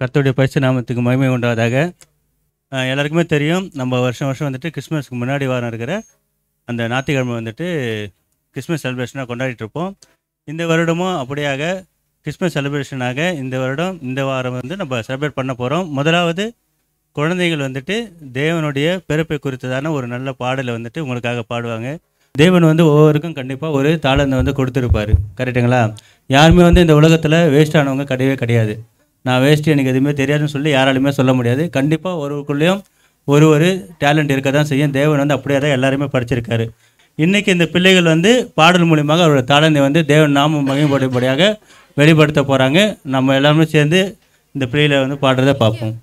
கர்த்தருடைய பரிசு நாமத்துக்கு மகிமை உண்டாவதாக. எல்லாருக்குமே தெரியும், நம்ம வருஷம் வருஷம் வந்துட்டு கிறிஸ்மஸ்க்கு முன்னாடி வாரம் இருக்கிற அந்த ஞாயிற்றுக்கிழமை வந்துட்டு கிறிஸ்மஸ் செலிப்ரேஷனாக கொண்டாடிட்டுருப்போம். இந்த வருடமும் அப்படியாக கிறிஸ்மஸ் செலிப்ரேஷனாக இந்த வாரம் வந்து நம்ம செலிப்ரேட் பண்ண போகிறோம். முதலாவது குழந்தைகள் வந்துட்டு தேவனுடைய பிறப்பை குறித்ததான ஒரு நல்ல பாடலை வந்துட்டு உங்களுக்காக பாடுவாங்க. தேவன் வந்து ஒவ்வொருக்கும் கண்டிப்பாக ஒரு தாளந்தை வந்து கொடுத்துருப்பார். கரெக்டுங்களா? யாருமே வந்து இந்த உலகத்தில் வேஸ்ட் ஆனவங்க கிடையவே கிடையாது. நான் வேஸ்ட்டு, எனக்கு எதுவுமே தெரியாதுன்னு சொல்லி யாராலுமே சொல்ல முடியாது. கண்டிப்பாக ஒருவருக்குள்ளேயும் ஒரு டேலண்ட் இருக்க தான் செய்யும். தேவன் வந்து அப்படியே தான் எல்லாருமே படிச்சிருக்காரு. இன்றைக்கி இந்த பிள்ளைகள் வந்து பாடல் மூலியமாக அவரோட தாளந்தை வந்து தேவன் நாம மகிமைப்படும்படியாக வெளிப்படுத்த போகிறாங்க. நம்ம எல்லாருமே சேர்ந்து இந்த பிள்ளைகளை வந்து பாடுறதை பார்ப்போம்.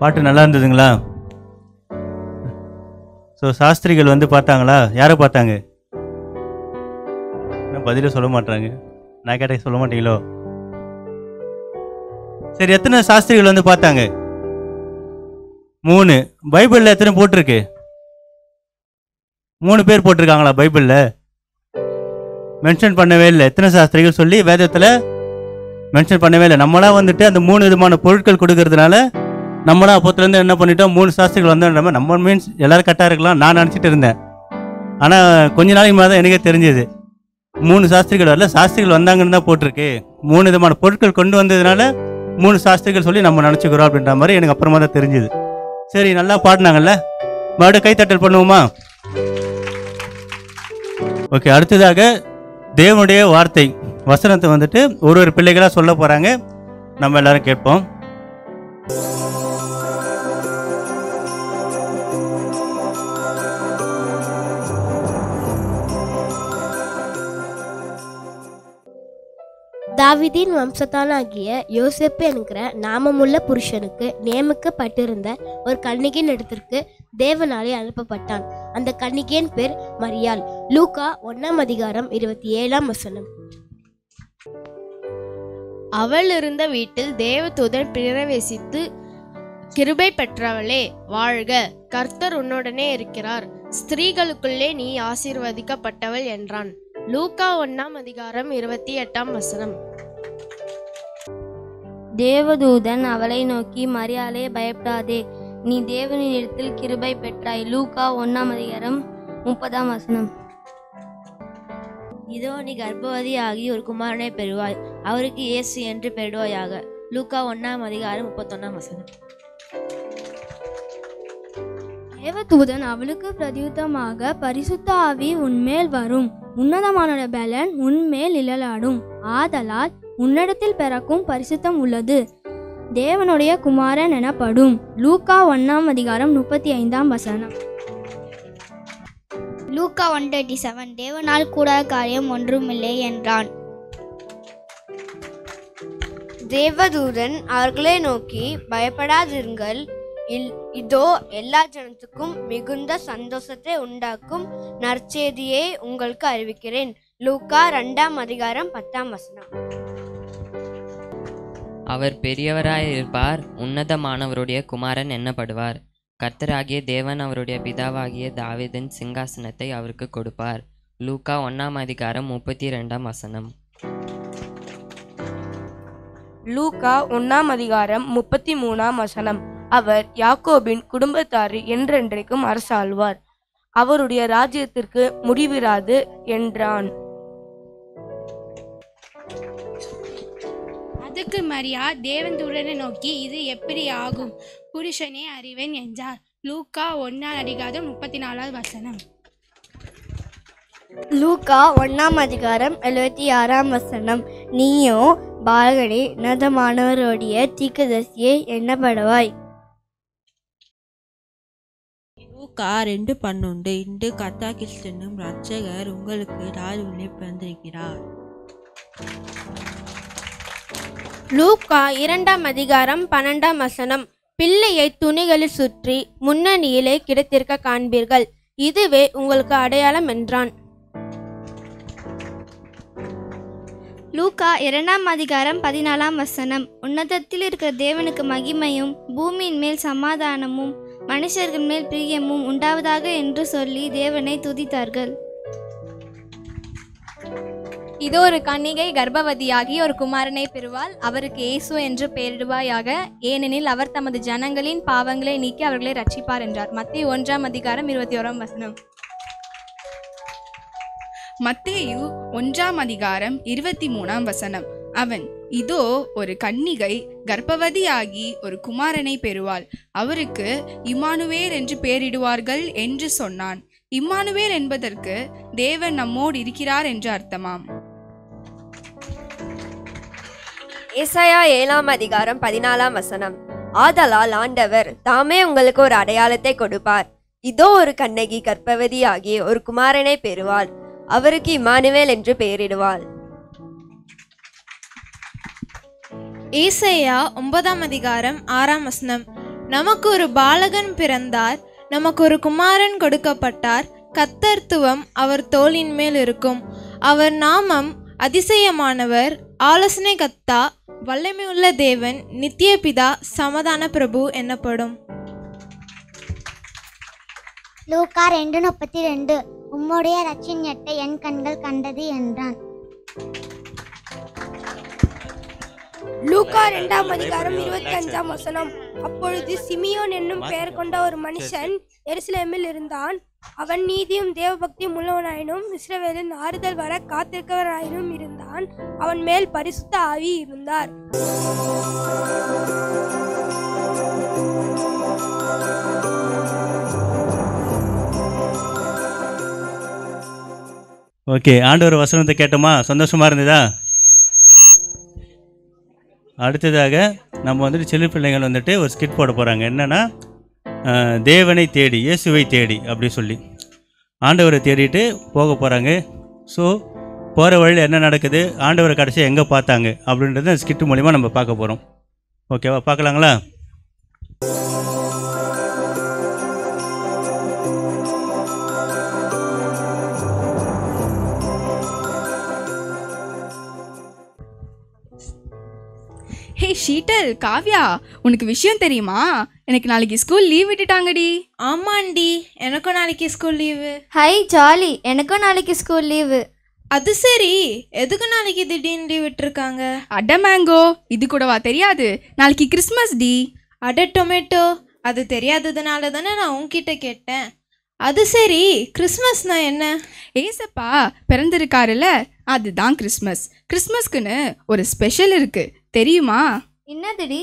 பாட்டு நல்லா இருந்ததுங்களா? ஸோ சாஸ்திரிகள் வந்து பார்த்தாங்களா? யாரை பார்த்தாங்க? இன்னும் பதிலே சொல்ல மாட்டாங்க. நான் கேட்ட சொல்ல மாட்டீங்களோ? சரி, எத்தனை சாஸ்திரிகள் வந்து பார்த்தாங்க? 3. பைபிளில் எத்தனை போட்டிருக்கு? 3 பேர் போட்டிருக்காங்களா பைபிளில்? மென்ஷன் பண்ணவே இல்லை. எத்தனை சாஸ்திரிகள் சொல்லி வேதத்தில் மென்ஷன் பண்ணவே இல்லை. நம்மளாம் வந்துட்டு அந்த 3 விதமான பொருட்கள் கொடுக்கறதுனால நம்மளாம் அப்போத்துலேருந்து என்ன பண்ணிட்டோம், 3 சாஸ்திரிகள் வந்தோம். நம்ம மீன்ஸ் எல்லோரும் கரெக்டாக இருக்கலாம் நான் நினச்சிட்டு இருந்தேன். ஆனால் கொஞ்ச நாளைக்கு மேலே தான் எனக்கே தெரிஞ்சது 3 சாஸ்திரிகள் வரல, சாஸ்திரிகள் வந்தாங்கன்னு தான் போட்டிருக்கு. 3 விதமான பொருட்கள் கொண்டு வந்ததுனால 3 சாஸ்திரிகள் சொல்லி நம்ம நினச்சிக்கிறோம் அப்படின்ற மாதிரி எனக்கு அப்புறமா தான் தெரிஞ்சுது. சரி, நல்லா பாடினாங்கல்ல, மறுபடியும் கைத்தட்டல் பண்ணுவோமா? ஓகே, அடுத்ததாக தேவனுடைய வார்த்தை வசனத்தை வந்துட்டு ஒரு பிள்ளைகளாக சொல்ல போகிறாங்க. நம்ம எல்லாரும் கேட்போம். தாவீதின் வம்சத்தானாகிய யோசேப்பு என்கிற நாமமுள்ள புருஷனுக்கு நியமிக்கப்பட்டிருந்த ஒரு கன்னிகையின் இடத்திற்கு தேவனாலே அனுப்பப்பட்டான். அந்த கன்னிகையின் பேர் மரியாள். லூக்கா 1:27. அவள் இருந்த வீட்டில் தேவதூதன் பிரவேசித்து, கிருபை பெற்றவளே வாழ்க, கர்த்தர் உன்னுடனே இருக்கிறார், ஸ்திரீகளுக்குள்ளே நீ ஆசீர்வதிக்கப்பட்டவள் என்றான். லூக்கா 1:28. தேவதூதன் அவளை நோக்கி, மரியாளே பயப்படாதே, நீ தேவனிடத்தில் கிருபை பெற்றாய். லூக்கா 1:30. இதோ நீ கர்ப்பவதி ஆகி ஒரு குமாரனை பெறுவாய், அவருக்கு இயேசு என்று பெறுவாயாக. லூக்கா 1:31. தேவதூதன் அவளுக்கு பிரதியுத்தமாக, பரிசுத்த ஆவி உன்மேல் வரும், உன்னதமான பலன் உன்மேல் இழலாடும், ஆதலால் உன்னிடத்தில் பிறக்கும் பரிசுத்தம் உள்ளது, தேவனுடைய குமாரன் எனப்படும். லூக்கா 1:35. லூக்கா 1:37. தேவனால் கூடாத காரியம் ஒன்றுமில்லை என்றான். தேவதூதன் அவர்களை நோக்கி, பயப்படாதிருங்கள், இதோ எல்லா ஜனத்துக்கும் மிகுந்த சந்தோஷத்தை உண்டாக்கும் நற்செய்தியை உங்களுக்கு அறிவிக்கிறேன். லூக்கா 2:10. அவர் பெரியவராயிருப்பார், உன்னதமானவருடைய குமாரன் என்னப்படுவார். கர்த்தராகிய தேவன் அவருடைய பிதாவாகிய தாவீதின் சிங்காசனத்தை அவருக்கு கொடுப்பார். லூக்கா 1:32. லூக்கா 1:33. அவர் யாக்கோபின் குடும்பத்தார் என்றென்றைக்கும் அரசாழ்வார், அவருடைய ராஜ்யத்திற்கு முடிவிராது என்றான். அதுக்கு மரியா தேவதூதனை நோக்கி, இது எப்படி ஆகும், புருஷனே அறிவேன் என்றார். லூக்கா 1:34. லூக்கா 1:76. நீயோ பாலகனே உன்னதமானவருடைய தீர்க்கதரிசியே எண்ணப்படுவாய். லூக்கா 2:12. இன்று கர்த்தர் கிறிஸ்துவும் இரட்சகர் உங்களுக்கு ராஜ்யத்திலே பிறந்திருக்கிறார். லூக்கா 2:12. பிள்ளையை துணிகளில் சுற்றி முன்னணியிலே கிடைத்திருக்க காண்பீர்கள், இதுவே உங்களுக்கு அடையாளம் என்றான். லூக்கா 2:14. உன்னதத்தில் இருக்கிற தேவனுக்கு மகிமையும் பூமியின் மேல் சமாதானமும் மனுஷர்கள் மேல் பிரியமும் உண்டாவதாக என்று சொல்லி தேவனை துதித்தார்கள். இதோ ஒரு கன்னிகை கர்ப்பவதியாகி ஒரு குமாரனை பெறுவாள், அவருக்கு இயேசு என்று பெயரிடுவாயாக, ஏனெனில் அவர் தமது ஜனங்களின் பாவங்களை நீக்கி அவர்களை ரட்சிப்பார் என்றார். மத்தேயு 1:21. மத்தேயு 1:23. அவன், இதோ ஒரு கன்னிகை கர்ப்பவதியாகி ஒரு குமாரனை பெறுவாள், அவருக்கு இம்மானுவேல் என்று பெயரிடுவார்கள் என்று சொன்னான். இம்மானுவேல் என்பதற்கு தேவன் நம்மோடு இருக்கிறார் என்று அர்த்தமாம். ஏசாயா 7:14. ஆதலால் ஆண்டவர் தாமே உங்களுக்கு ஒரு அடையாளத்தை கொடுப்பார், இதோ ஒரு கண்ணகி கர்ப்பவதியாகி ஒரு குமாரனை பெறுவாள், அவருக்கு இம்மானுவேல் என்று பெயரிடுவாள். ஏசாயா 9:6. நமக்கு ஒரு பாலகன் பிறந்தார், நமக்கு ஒரு குமாரன் கொடுக்கப்பட்டார், கர்த்தத்துவம் அவர் தோளின் மேல் இருக்கும், அவர் நாமம் அதிசயமானவர், ஆலோசனை கர்த்தா, வல்லமையுள்ள தேவன், நித்திய பிதா, சமாதான பிரபு எனப்படும். லூக்கா 2:32 உம்முடைய இரட்சணியத்தை என் கண்கள் கண்டது என்றான். லூக்கா 2:25 அப்பொழுது சிமியோன் என்னும் பெயர் கொண்ட ஒரு மனுஷன் எருசலேமில் இருந்தான். அவன் நீதியும் தேவபக்தியும் உள்ளவனாயினும் இஸ்ரவேலின் ஆறுதல் வர காத்திருக்கிறவனாயினும் இருந்தான். அவன் மேல் பரிசுத்த ஆவி இருந்தார். ஓகே, ஆண்டவர் வசனத்தை கேட்டோமா? சந்தோஷமாக இருந்ததா? அடுத்ததாக நம்ம வந்துட்டு சிறு பிள்ளைகள் வந்துட்டு ஒரு ஸ்கிட் போட போகிறாங்க. என்னென்னா தேவனை தேடி, இயேசுவை தேடி அப்படி சொல்லி ஆண்டவரை தேடிட்டு போக போகிறாங்க. ஸோ போகிற வழியில் என்ன நடக்குது, ஆண்டவரை கடைசியாக எங்கே பார்த்தாங்க அப்படின்றத ஸ்கிட் மூலிமா நம்ம பார்க்க போகிறோம். ஓகேவா? பார்க்கலாங்களா? ஹே ஷீட்டல், காவ்யா, உனக்கு விஷயம் தெரியுமா? எனக்கு நாளைக்கு ஸ்கூல் லீவ் விட்டுட்டாங்கடி. ஆமாண்டி, எனக்கும் நாளைக்கு ஸ்கூல் லீவு. ஹை ஜாலி, எனக்கும் நாளைக்கு ஸ்கூல் லீவு. அது சரி, எதுக்கு நாளைக்கு திடீர்னு லீவ் விட்டுருக்காங்க? அட மேங்கோ, இது கூடவா தெரியாது? நாளைக்கு கிறிஸ்மஸ் டி. அட டொமேட்டோ, அது தெரியாததுனால தானே நான் உன்கிட்ட கேட்டேன். அது சரி, கிறிஸ்மஸ்னா என்ன? ஏசப்பா பிறந்திருக்காருல்ல, அதுதான் கிறிஸ்மஸ். கிறிஸ்மஸ்க்குன்னு ஒரு ஸ்பெஷல் இருக்கு, தெரியுமா? என்னதுடி?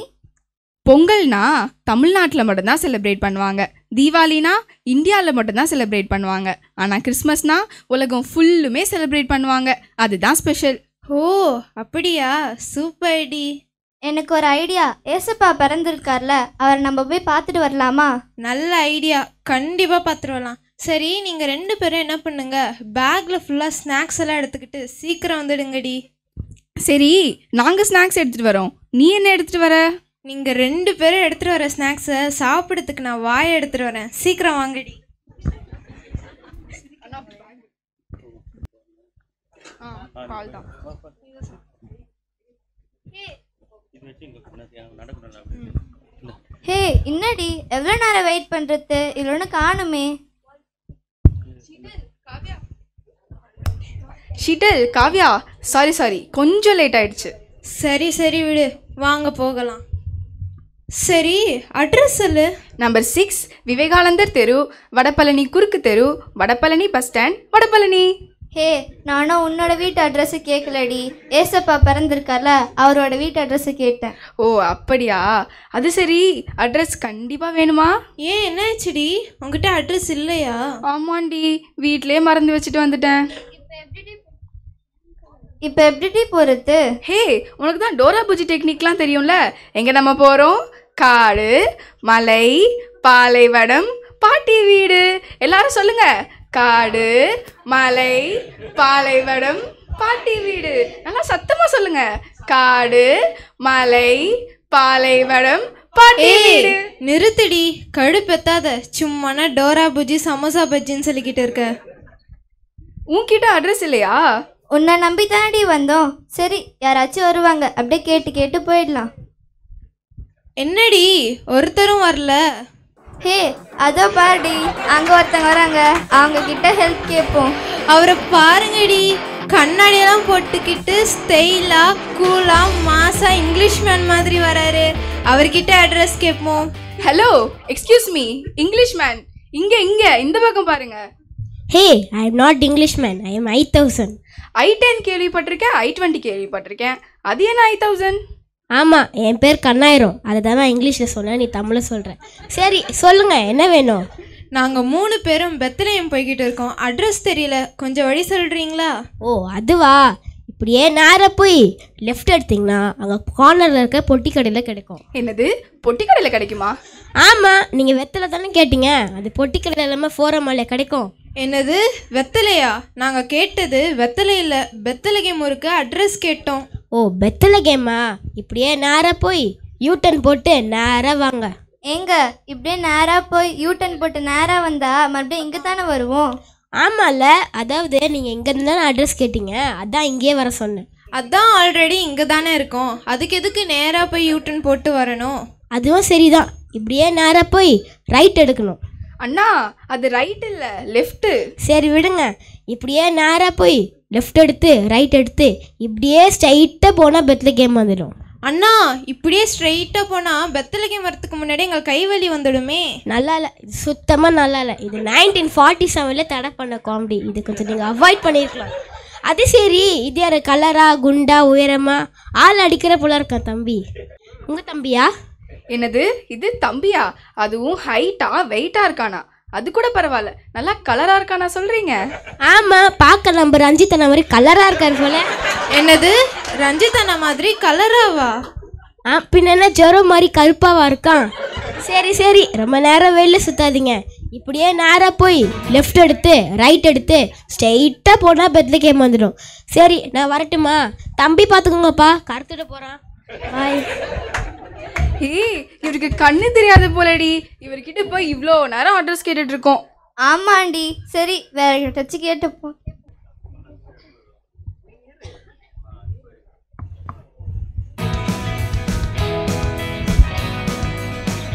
பொங்கல்னா தமிழ்நாட்டில் மட்டும்தான் செலிப்ரேட் பண்ணுவாங்க, தீபாவளினா இந்தியாவில் மட்டும்தான் செலிப்ரேட் பண்ணுவாங்க. ஆனால் கிறிஸ்மஸ்னா உலகம் ஃபுல்லுமே செலிப்ரேட் பண்ணுவாங்க, அதுதான் ஸ்பெஷல். ஓ அப்படியா, சூப்பர் டி. எனக்கு ஒரு ஐடியா. ஏசப்பா பிறந்திருக்கார்ல, அவரை நம்ம போய் பார்த்துட்டு வரலாமா? நல்ல ஐடியா, கண்டிப்பாக பார்த்துட்டு வரலாம். சரி, நீங்கள் 2 பேரும் என்ன பண்ணுங்க, பேக்கில் ஃபுல்லாக ஸ்நாக்ஸ் எல்லாம் எடுத்துக்கிட்டு சீக்கிரம் வந்துடுங்கடி. சரி, நாங்கள் ஸ்நாக்ஸ் எடுத்துகிட்டு வரோம், நீ என்ன எடுத்துகிட்டு வர? நீங்கள் 2 பேரும் எடுத்துகிட்டு வர ஸ்நாக்ஸை சாப்பிட்றதுக்கு நான் வாயை எடுத்துகிட்டு வரேன், சீக்கிரம் வாங்கடி. ஹே, என்னடி எவ்வளோ நேரம் வெயிட் பண்ணுறது? இல்லைன்னு காணுமே. ஷீட்டல், காவ்யா, சாரி கொஞ்சம் லேட் ஆயிடுச்சு. சரி விடு, வாங்க போகலாம். சரி, அட்ரஸ் சொல்லு. நம்பர் 6 விவேகானந்தர் தெரு, வடபழனி குறுக்கு தெரு, வடபழனி பஸ் ஸ்டாண்ட், வடபழனி. ஹே, நானும் உன்னோட வீட்டு அட்ரஸு கேட்கலடி. ஏசப்பா பிறந்திருக்கார்ல, அவரோட வீட்டு அட்ரஸு கேட்டேன். ஓ அப்படியா, அது சரி, அட்ரஸ் கண்டிப்பாக வேணுமா? ஏன், என்னாச்சுடி, உங்ககிட்ட அட்ரஸ் இல்லையா? ஆமாண்டி, வீட்டிலே மறந்து வச்சுட்டு வந்துட்டேன். இப்போ எப்படி போகிறது? ஹே, உனக்கு தான் டோரா பூஜி டெக்னிக்லாம் தெரியும்ல. எங்கே நம்ம போகிறோம்? காடு, மலை, பாலைவனம், பாட்டி வீடு. எல்லாரும் சொல்லுங்க, காடு, மலை, பாலைவனம், பாட்டி வீடு. நல்லா சத்தமா சொல்லுங்க, காடு, மலை, பாலைவனம், பாட்டி வீடு. நிறுத்துடி, கடுப்பெத்தாத. சும்மானா டோரா பூஜி சமோசா பஜ்ஜின்னு சொல்லிக்கிட்டு இருக்க. உன்கிட்ட அட்ரஸ் இல்லையா? உன்னை நம்பி தானடி வந்தோம். சரி, யாராச்சும் வருவாங்க, அப்படியே கேட்டு போயிடலாம். என்னடி ஒருத்தரும் வரல? ஹே, அதோ பாருடி, அங்கே ஒருத்தங்க வராங்க, அவங்க கிட்ட ஹெல்ப் கேட்போம். அவரை பாருங்கடி, கண்ணாடியெல்லாம் போட்டுக்கிட்டு ஸ்டைலா கூலா மாசா இங்கிலீஷ் மேன் மாதிரி வராரு. அவர்கிட்ட அட்ரஸ் கேட்போம். Hello, excuse me, English man, இங்கே இந்த பக்கம் பாருங்க. Hey, I am not English man, I am I1000. I10 கேள்விப்பட்டிருக்கேன், I20 கேள்விப்பட்டிருக்கேன், அது என்ன I1000? ஆமாம், என் பேர் கண்ணாயிரம். அதை தான் நான் இங்கிலீஷில் சொன்னேன், நீ தமிழில் சொல்கிறேன். சரி சொல்லுங்கள், என்ன வேணும்? நாங்கள் 3 பேரும் பெத்லஹேம் போய்கிட்டு இருக்கோம், அட்ரஸ் தெரியல, கொஞ்சம் வழி சொல்கிறீங்களா? ஓ அதுவா, இப்படியே நேராக போய் லெஃப்ட் எடுத்திங்கன்னா அங்கே கார்னரில் இருக்க பொட்டி கடையில் கிடைக்கும். என்னது, பொட்டி கடையில் கிடைக்குமா? ஆமாம், நீங்கள் வெத்தலை தானே கேட்டீங்க, அது பொட்டி கடையில் இல்லாமல் ஃபோரமாலே கிடைக்கும். என்னது, வெத்தலையா? நாங்கள் கேட்டது வெத்தலை இல்லை, பெத்லஹேம் இருக்கு அட்ரஸ் கேட்டோம். ஓ பெத்லஹேமா, இப்படியே நேராக போய் யூட்டன் போட்டு நேராக வாங்க. எங்க இப்படியே நேராக போய் யூட்டன் போட்டு நேராக வந்தா மறுபடியும் இங்கே தானே வருவோம். ஆமாம்ல, அதாவது நீங்கள் எங்கே இருந்தாலும் அட்ரஸ் கேட்டீங்க, அதான் இங்கேயே வர சொன்னேன். அதான் ஆல்ரெடி இங்கே தானே இருக்கோம், அதுக்கு எதுக்கு நேராக போய் யூட்டன் போட்டு வரணும்? அதுவும் சரிதான். இப்படியே நேராக போய் ரைட் எடுக்கணும். அண்ணா அது ரைட் இல்லை, லெஃப்ட்டு. சரி விடுங்க. இப்படியே நேராக போய் லெஃப்ட் எடுத்து ரைட் எடுத்து இப்படியே ஸ்ட்ரைட்டாக போனால் பெத்லகேம் வந்துடும். அண்ணா இப்படியே ஸ்ட்ரெயிட்டாக போனால் பெத்லகேம் வரத்துக்கு முன்னாடி எங்கள் கைவலி வந்துடுமே. நல்லா இல்லை, இது சுத்தமாக நல்லா இல்லை. இது 1947 தடை பண்ண காமெடி. இது கொஞ்சம் நீங்கள் அவாய்ட் பண்ணியிருக்கலாம். அது சரி, இது யார்? கலரா, குண்டா, உயரமா, ஆள் அடிக்கிற போல இருக்கா தம்பி? உங்கள் தம்பியா? என்னது இது தம்பியா? அதுவும் ஹைட்டா வெயிட்டா இருக்கானா? அது கூட பரவாயில்ல, நல்லா கலரா இருக்கானா சொல்றீங்க? ஆமாம், பார்க்க நம்ம ரஞ்சித் அண்ணா மாதிரி கலராக இருக்கார் போல. என்னது ரஞ்சித் அண்ணா மாதிரி கலராவா? பின்ன என்ன ஜெரம் மாதிரி கருப்பாவா இருக்கான்? சரி சரி, ரொம்ப நேரம் வெளில சுத்தாதீங்க. இப்படியே நேராக போய் லெஃப்ட் எடுத்து ரைட் எடுத்து ஸ்ட்ரெயிட்டாக போனால் பெத்லகேம் வந்துடும். சரி நான் வரட்டுமா? தம்பி பார்த்துக்கோங்கப்பா, கருத்துட்டு போகிறான். பாய். ஏய், இவருக்கு கண்ணு தெரியாது போலடி. இவர்கிட்ட போய் இவ்வளோ நேரம் அட்ரஸ் கேட்டுட்டு இருக்கோம். ஆமாண்டி. சரி வேற கிட்ட கேட்டுப்போம்.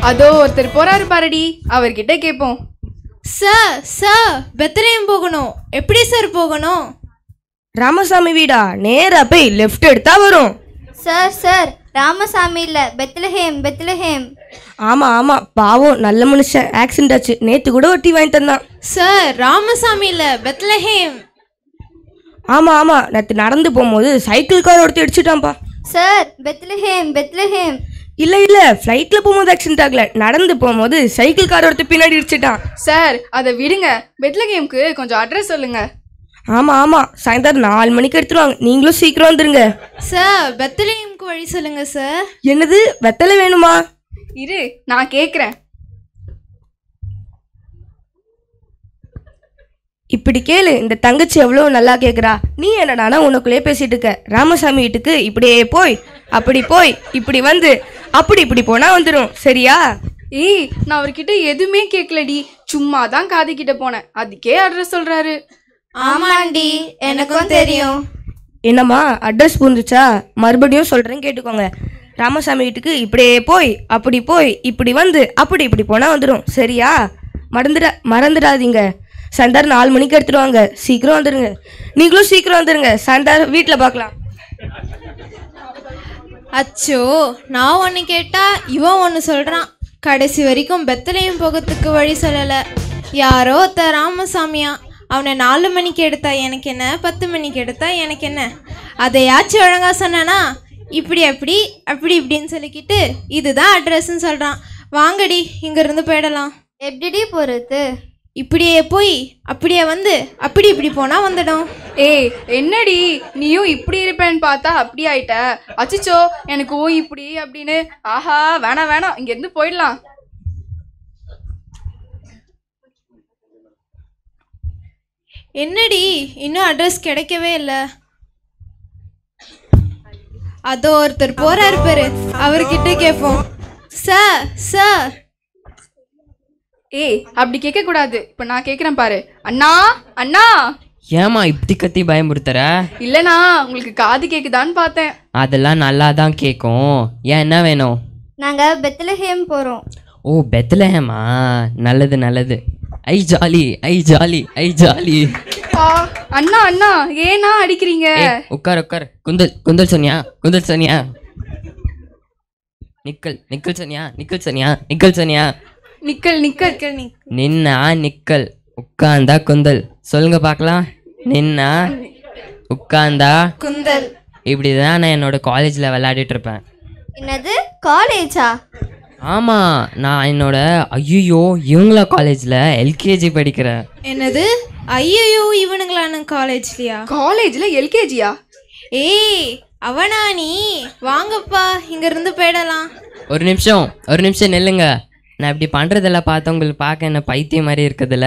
அதோ ஒருத்தர் போறாரு பாருடி, அவர்கிட்ட கேட்போம். சார் சார், பெத்லகேம் போகணும். எப்படி சார் போகணும்? ராமசாமி வீடா? நேரா போய் லெஃப்ட் எடுத்தா வரும். சார் சார், ராமசாமி இல்ல, பெத்லஹேம் பெத்லஹேம். ஆமா ஆமா, பாவம் நல்ல மனுஷன், ஆக்சிடென்ட் ஆச்சு, நேத்து கூட ஒட்டி வாங்கி தந்தான். சார் ராமசாமி இல்ல, பெத்லஹேம். ஆமா ஆமா, நேற்று நடந்து போகும்போது சைக்கிள் கார் ஒருத்தர் அடிச்சுட்டான்ப்பா. Sir Bethlehem Bethlehem. இல்ல இல்ல, ஃப்ளைட்ல போகும்போது ஆக்சிடென்ட் ஆகல, நடந்து போகும்போது சைக்கிள் கார் ஒருத்தர் பின்னாடி அடிச்சுட்டான். சார் அதை விடுங்க, பெத்லகேம்க்கு கொஞ்சம் அட்ரஸ் சொல்லுங்க. ஆமா ஆமா, சாயந்தரம் 4 மணிக்கு எடுத்துருவாங்க, நீங்களும் சீக்கிரம் வந்துருங்க. சார் பெத்லகேம்க்கு வழி சொல்லுங்க சார். என்னது, வெத்தலை வேணுமா? இரு நான் கேக்குறேன். இப்படி கேளு, இந்த தங்கச்சி எவ்வளவு நல்லா கேக்குறா. நீ என்னடானா உனக்குள்ளே பேசிட்டு இருக்க. ராமசாமி வீட்டுக்கு இப்படியே போய் அப்படி போய் இப்படி வந்து அப்படி இப்படி போனா வந்துடும், சரியா? ஏய், நான் அவர்கிட்ட எதுவுமே கேட்கலடி, சும்மா தான் காது கிட்ட போனேன், அதுக்கே அட்ரஸ் சொல்றாரு. ஆமாண்டி, எனக்கும் தெரியும். என்னம்மா அட்ரஸ் புரிஞ்சுச்சா? மறுபடியும் சொல்றேன் கேட்டுக்கோங்க. ராமசாமி வீட்டுக்கு இப்படியே போய் இப்படி வந்து அப்படி இப்படி போனா வந்துடும், சரியா? மறந்துடாதீங்க. சாயந்தரம் 4 மணிக்கு எடுத்துருவாங்க, சீக்கிரம் வந்துடுங்க. நீங்களும் சீக்கிரம் வந்துடுங்க, சாயந்தரம் வீட்டில் பார்க்கலாம். அச்சோ, நான் ஒன்று கேட்டா இவன் ஒன்று சொல்கிறான். கடைசி வரைக்கும் பெத்லகேம் போகிறதுக்கு வழி சொல்லலை. யாரோ ராமசாமியா, அவனை 4 மணிக்கு எடுத்தா எனக்கு என்ன, 10 மணிக்கு எடுத்தா எனக்கு என்ன, அதையாச்சும் ஒழுங்கா சொன்னானா? இப்படி அப்படி அப்படி இப்படின்னு சொல்லிக்கிட்டு இதுதான் அட்ரஸ்ன்னு சொல்கிறான். வாங்கடி இங்கேருந்து போயிடலாம். எப்படிடி போகிறது? இப்படியே போய் அப்படியே வந்து அப்படி இப்படி போனால் வந்துடும். ஏய் என்னடி, நீயும் இப்படி இருப்பேன்னு பார்த்தா அப்படி ஆயிட்ட. அச்சிச்சோ, எனக்கு ஓ இப்படி அப்படின்னு. ஆஹா, வேணாம் வேணாம், இங்கேருந்து போயிடலாம். என்னடி இன்னும் அட்ரஸ் கிடைக்கவே இல்லை? அதோ ஒருத்தர் போறாரு பேரு, அவர்கிட்ட கேட்போம். Sir sir. ஏய் அப்படி கேட்க கூடாது, இப்ப நான் கேக்குறேன் பாரு. அண்ணா அண்ணா. ஏமா இப்படி கத்தி பயமுறுத்துற? இல்லனா உங்களுக்கு காது கேக்குதான்னு பார்த்தேன். அதெல்லாம் நல்லா தான் கேட்கும். ஏன், என்ன வேணும்? நாங்க பெத்லஹேம் போறோம். ஓ பெத்லஹேமா, நல்லது நல்லது. ஐ ஜாலி ஐ ஜாலி ஐ ஜாலி. அண்ணா அண்ணா, ஏனா அடிக்கிறீங்க? உட்கார் உட்கார். குந்தல் சொன்னியா? குந்தல் சொன்னியா? நிக்கல் சொன்னியா? நிக்கல் சொன்னியா? நிக்கல் நின்னா நிக்கல், உட்கார்ந்தா குந்தல். சொல்லுங்க பார்க்கலாம். நின்னா உட்கார்ந்தா குந்தல். இப்படிதான் நான் என்னோட காலேஜில் விளையாடிட்டு இருப்பேன். என்னது, காலேஜா? ஆமாம், நான் என்னோட இவங்கள காலேஜில் எல்கேஜி படிக்கிறேன். என்னது, ஐயோ இவனுங்களான காலேஜ்லையா? காலேஜில் எல்கேஜியா? ஏய் அவனா நீ? வாங்கப்பா இங்கேருந்து போயிடலாம். ஒரு நிமிஷம் நில்லுங்க. நான் இப்படி பண்ணுறதெல்லாம் பார்த்து உங்களுக்கு பார்க்க என்ன பைத்தியம் மாதிரி இருக்குதுல்ல,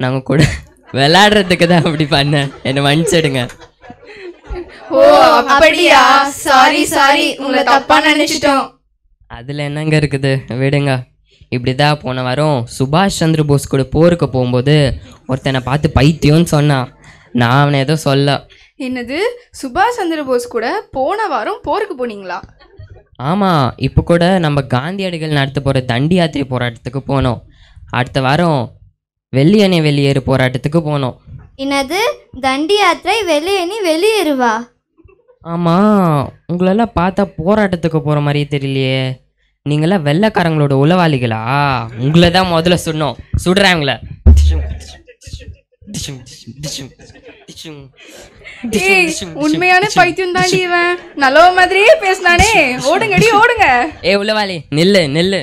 நாங்கள் கூட விளையாடுறதுக்கு தான் அப்படி பண்ணேன், என்னை மன்னிச்சிடுங்க. ஓ அப்படியா? சாரி உங்களை தப்பா நினைச்சிட்டோம். அதில் என்னங்க இருக்குது, விடுங்க. இப்படி தான் போன வாரம் சுபாஷ் சந்திர போஸ் கூட போருக்கு போகும்போது ஒருத்தனை பார்த்து பைத்தியம்னு சொன்னான். நான் அவனை ஏதோ சொல்ல. என்னது, சுபாஷ் சந்திர போஸ் கூட போன வாரம் போருக்கு போனீங்களா? ஆமாம், இப்போ கூட நம்ம காந்தியடிகள் நடத்த போகிற தண்டி யாத்திரை போராட்டத்துக்கு போனோம். அடுத்த வாரம் வெள்ளியணை வெளியேறு போராட்டத்துக்கு போனோம். என்னது, தண்டி யாத்திரை வெள்ளையணி வெளியேறுவா? ஆமாம், உங்களெல்லாம் பார்த்தா போராட்டத்துக்கு போகிற மாதிரியே தெரியலையே. நீங்களாம் வெள்ளைக்காரங்களோட உளவாளிகளா? உங்களை தான் முதல்ல சொன்னோம், சுடுறாங்களே. உண்மையான பைத்தியம் தாண்டி இவன். நல்ல மாதிரியே பேசினானே. ஓடுங்கடி ஓடுங்க. ஏ உளவாளி, நில்லு நில்லு.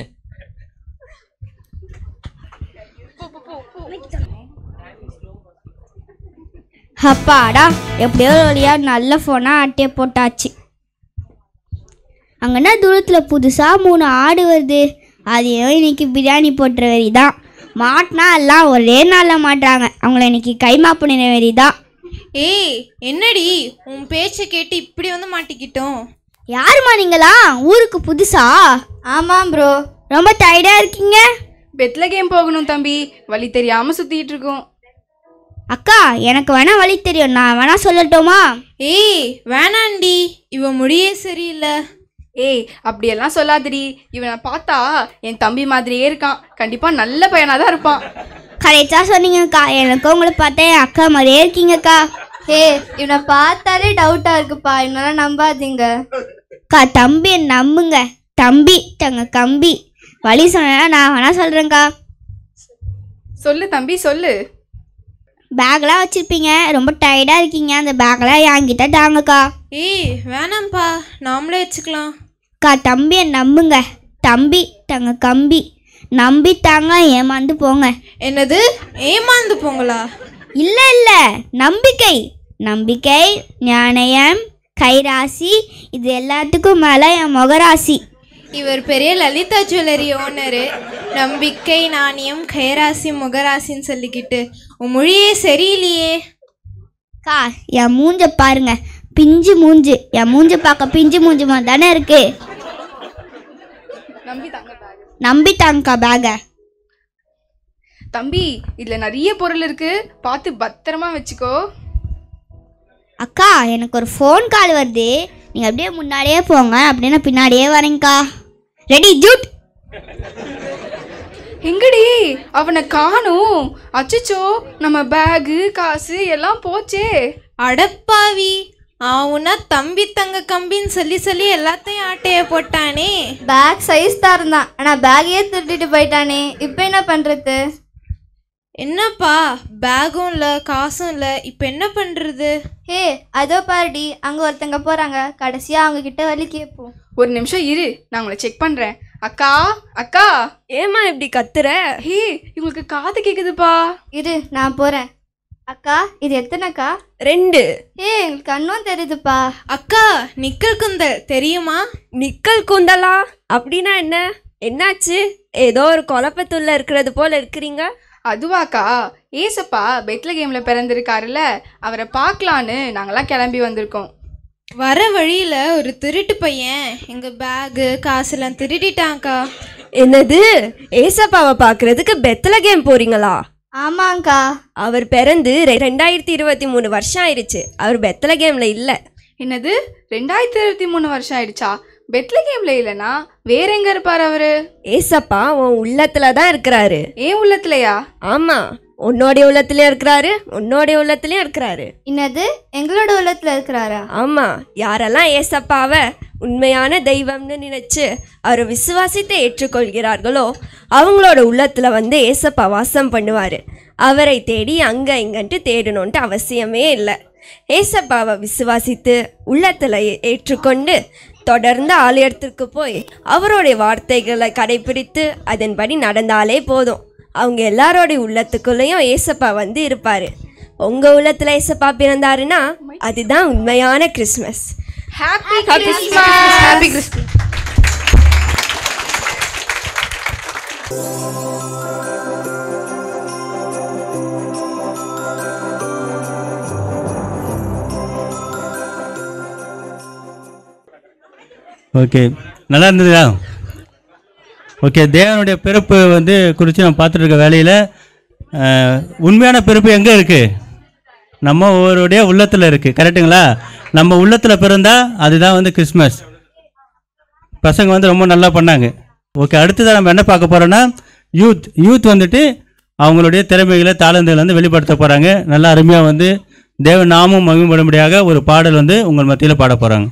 அப்பாடா, எப்படியோ வழியா நல்ல ஃபோனாக அட்டையை போட்டாச்சு. அங்கன்னா தூரத்தில் புதுசாக 3 ஆடு வருது. அதையும் இன்னைக்கு பிரியாணி போட்டுற வெறி தான். மாட்டினா எல்லாம் ஒரே நாளில் மாட்டுறாங்க. அவங்கள இன்னைக்கு கைமா பண்ணின வெறி தான். ஏய் என்னடி உன் பேச்சை கேட்டு இப்படி வந்து மாட்டிக்கிட்டோம். யாருமா நீங்களா? ஊருக்கு புதுசா? ஆமாம் ப்ரோ. ரொம்ப டயர்டாக இருக்கீங்க? பெத்லகேம் போகணும் தம்பி, வழி தெரியாமல் சுற்றிட்டு இருக்கோம். அக்கா, எனக்கு வேணா வழி தெரியும், நான் வேணா சொல்லட்டுமா? ஏய் வேணாண்டி, இவன் முடியே சரியில்லை. ஏய் அப்படியெல்லாம் சொல்லாதடி. இவனை பார்த்தா என் தம்பி மாதிரியே இருக்கான். கண்டிப்பாக நல்ல பையனாக தான் இருப்பான். கரெக்டாக சொன்னீங்கக்கா. எனக்கு உங்களை பார்த்தா என் அக்கா மாதிரியே இருக்கீங்கக்கா. இவனை பார்த்தாலே டவுட்டாக இருக்குப்பா, என்னால நம்பாதீங்க. அக்கா, தம்பி நம்புங்க. தம்பி தங்க கம்பி. வழி சொன்னா நான் வேணா சொல்கிறேங்க்கா. சொல்லு தம்பி சொல்லு. பேக்லாம் வச்சுருப்பீங்க, ரொம்ப டயர்டாக இருக்கீங்க. அந்த பேக்லாம் என்கிட்ட தாங்கக்கா. ஏய் வேணாம்ப்பா, நாமளே வச்சுக்கலாம். அக்கா, தம்பியை நம்புங்க. தம்பி தங்க கம்பி. நம்பி தாங்க, ஏமாந்து போங்க. என்னது, ஏமாந்து போங்களா? இல்லை இல்லை, நம்பிக்கை. நம்பிக்கை, ஞானயம், கைராசி, இது எல்லாத்துக்கும் மேலே என் முகராசி. இவர் பெரிய லலிதா ஜுவல்லரி ஓனரு. நம்பிக்கை, நாணயம், கைராசி, முகராசின்னு சொல்லிக்கிட்டு உன் மொழியே சரியில்லையே. அக்கா, என் மூஞ்ச பாருங்க, பிஞ்சு மூஞ்சு. என் மூஞ்ச பார்க்க பிஞ்சு மூஞ்சு மாதிரி தானே இருக்கு. நம்பி தாங்கக்கா பேக. தம்பி, இதில் நிறைய பொருள் இருக்கு, பார்த்து பத்திரமா வச்சுக்கோ. அக்கா, எனக்கு ஒரு ஃபோன் கால் வருது. நீங்கள் அப்படியே முன்னாடியே போங்க, அப்படியே நான் பின்னாடியே வரேங்க்கா. Ready Jude. எங்கடி அவனை காணும்? அச்சச்சோ, நம்ம பேகு காசு எல்லாம் போச்சே. அடப்பாவி, அவனா தம்பி தங்க கம்பின்னு சொல்லி சொல்லி எல்லாத்தையும் ஆட்டைய போட்டானே. பேக் சைஸ் தான் இருந்தான், ஆனால் பேக்கையே திருட்டிட்டு போயிட்டானே. இப்போ என்ன பண்ணுறது? என்னப்பா, பேகும் இல்லை காசும் இல்லை, இப்போ என்ன பண்ணுறது? அதோ பாருடி, அங்கே ஒருத்தங்க போகிறாங்க. கடைசியாக அவங்க கிட்ட வழி கேட்போம். ஒரு நிமிஷம் இரு, நான் உங்களை செக் பண்ணுறேன். அக்கா அக்கா, ஏமா இப்படி கத்துற? இவங்களுக்கு காது கேக்குதுப்பா. இரு, நான் போகிறேன். அக்கா, இது எத்தனைக்கா? 2. எங்களுக்கு கண்ணும் தெரியுதுப்பா. அக்கா, நிக்கல் குந்தல் தெரியுமா? நிக்கல் குந்தலா அப்படின்னா என்ன? என்னாச்சு? ஏதோ ஒரு குழப்பத்துள்ள இருக்கிறது போல இருக்கிறீங்க. அதுவாக்கா, ஏசப்பா பெத்லகேம்ல பிறந்திருக்காருல்ல, அவரை பார்க்கலான்னு நாங்களாம் கிளம்பி வந்திருக்கோம். வர வழியில் ஒரு திருட்டு பையன் எங்கள் பேகு காசுலாம் திருடிட்டாங்க்கா. என்னது, ஏசப்பாவை பார்க்கறதுக்கு பெத்லகேம் போறீங்களா? ஆமாங்க்கா. அவர் பிறந்து 2023 வருஷம் ஆயிடுச்சு. அவர் பெத்லகேம்ல இல்லை. என்னது, 2023 வருஷம் ஆயிடுச்சா? பெத்லகேம்ல இல்லைனா வேற எங்க இருப்பார் அவரு? ஏசப்பா உன் உள்ளத்துல தான் இருக்கிறாரு. ஏன் உள்ளத்துலயா? ஆமா, உன்னோடைய உள்ளத்துலயும் இருக்கிறாரு, உன்னோடைய உள்ளத்துலயும் இருக்கிறாரு. என்னது, எங்களோட உள்ளத்துல இருக்கிறாரா? ஆமா, யாரெல்லாம் ஏசப்பாவை உண்மையான தெய்வம்னு நினைச்சு அவரை விசுவாசித்து ஏற்றுக்கொள்கிறார்களோ அவங்களோட உள்ளத்துல வந்து ஏசப்பா வாசம் பண்ணுவாரு. அவரை தேடி அங்க இங்கன்ட்டு தேடணுன்ட்டு அவசியமே இல்லை. ஏசப்பாவை விசுவாசித்து உள்ளத்துல ஏற்றுக்கொண்டு தொடர்ந்து ஆலயத்திற்கு போய் அவருடைய வார்த்தைகளை கடைபிடித்து அதன்படி நடந்தாலே போதும். அவங்க எல்லாரோடைய உள்ளத்துக்குள்ளேயும் ஏசப்பா வந்து இருப்பாரு. உங்க உள்ளத்துல ஏசப்பா பிறந்தாருன்னா அதுதான் உண்மையான Christmas. Happy Christmas. Happy Christmas. Okay, நல்லா இருந்ததா? ஓகே, தேவனுடைய பிறப்பு வந்து குறித்து நம்ம பார்த்துட்டு இருக்க வேலையில் உண்மையான பிறப்பு எங்கே இருக்குது? நம்ம ஒவ்வொருடைய உள்ளத்தில் இருக்குது. கரெக்டுங்களா? நம்ம உள்ளத்தில் பிறந்தால் அதுதான் வந்து கிறிஸ்மஸ். பசங்க வந்து ரொம்ப நல்லா பண்ணாங்க. ஓகே, அடுத்ததாக நம்ம என்ன பார்க்க போகிறோன்னா யூத் வந்துட்டு அவங்களுடைய திறமைகளை தாளந்துகளை வந்து வெளிப்படுத்த போகிறாங்க. நல்லா அருமையாக வந்து தேவன் நாமும் மகிமைப்படும்படியாக ஒரு பாடல் வந்து உங்கள் மத்தியில் பாட போகிறாங்க.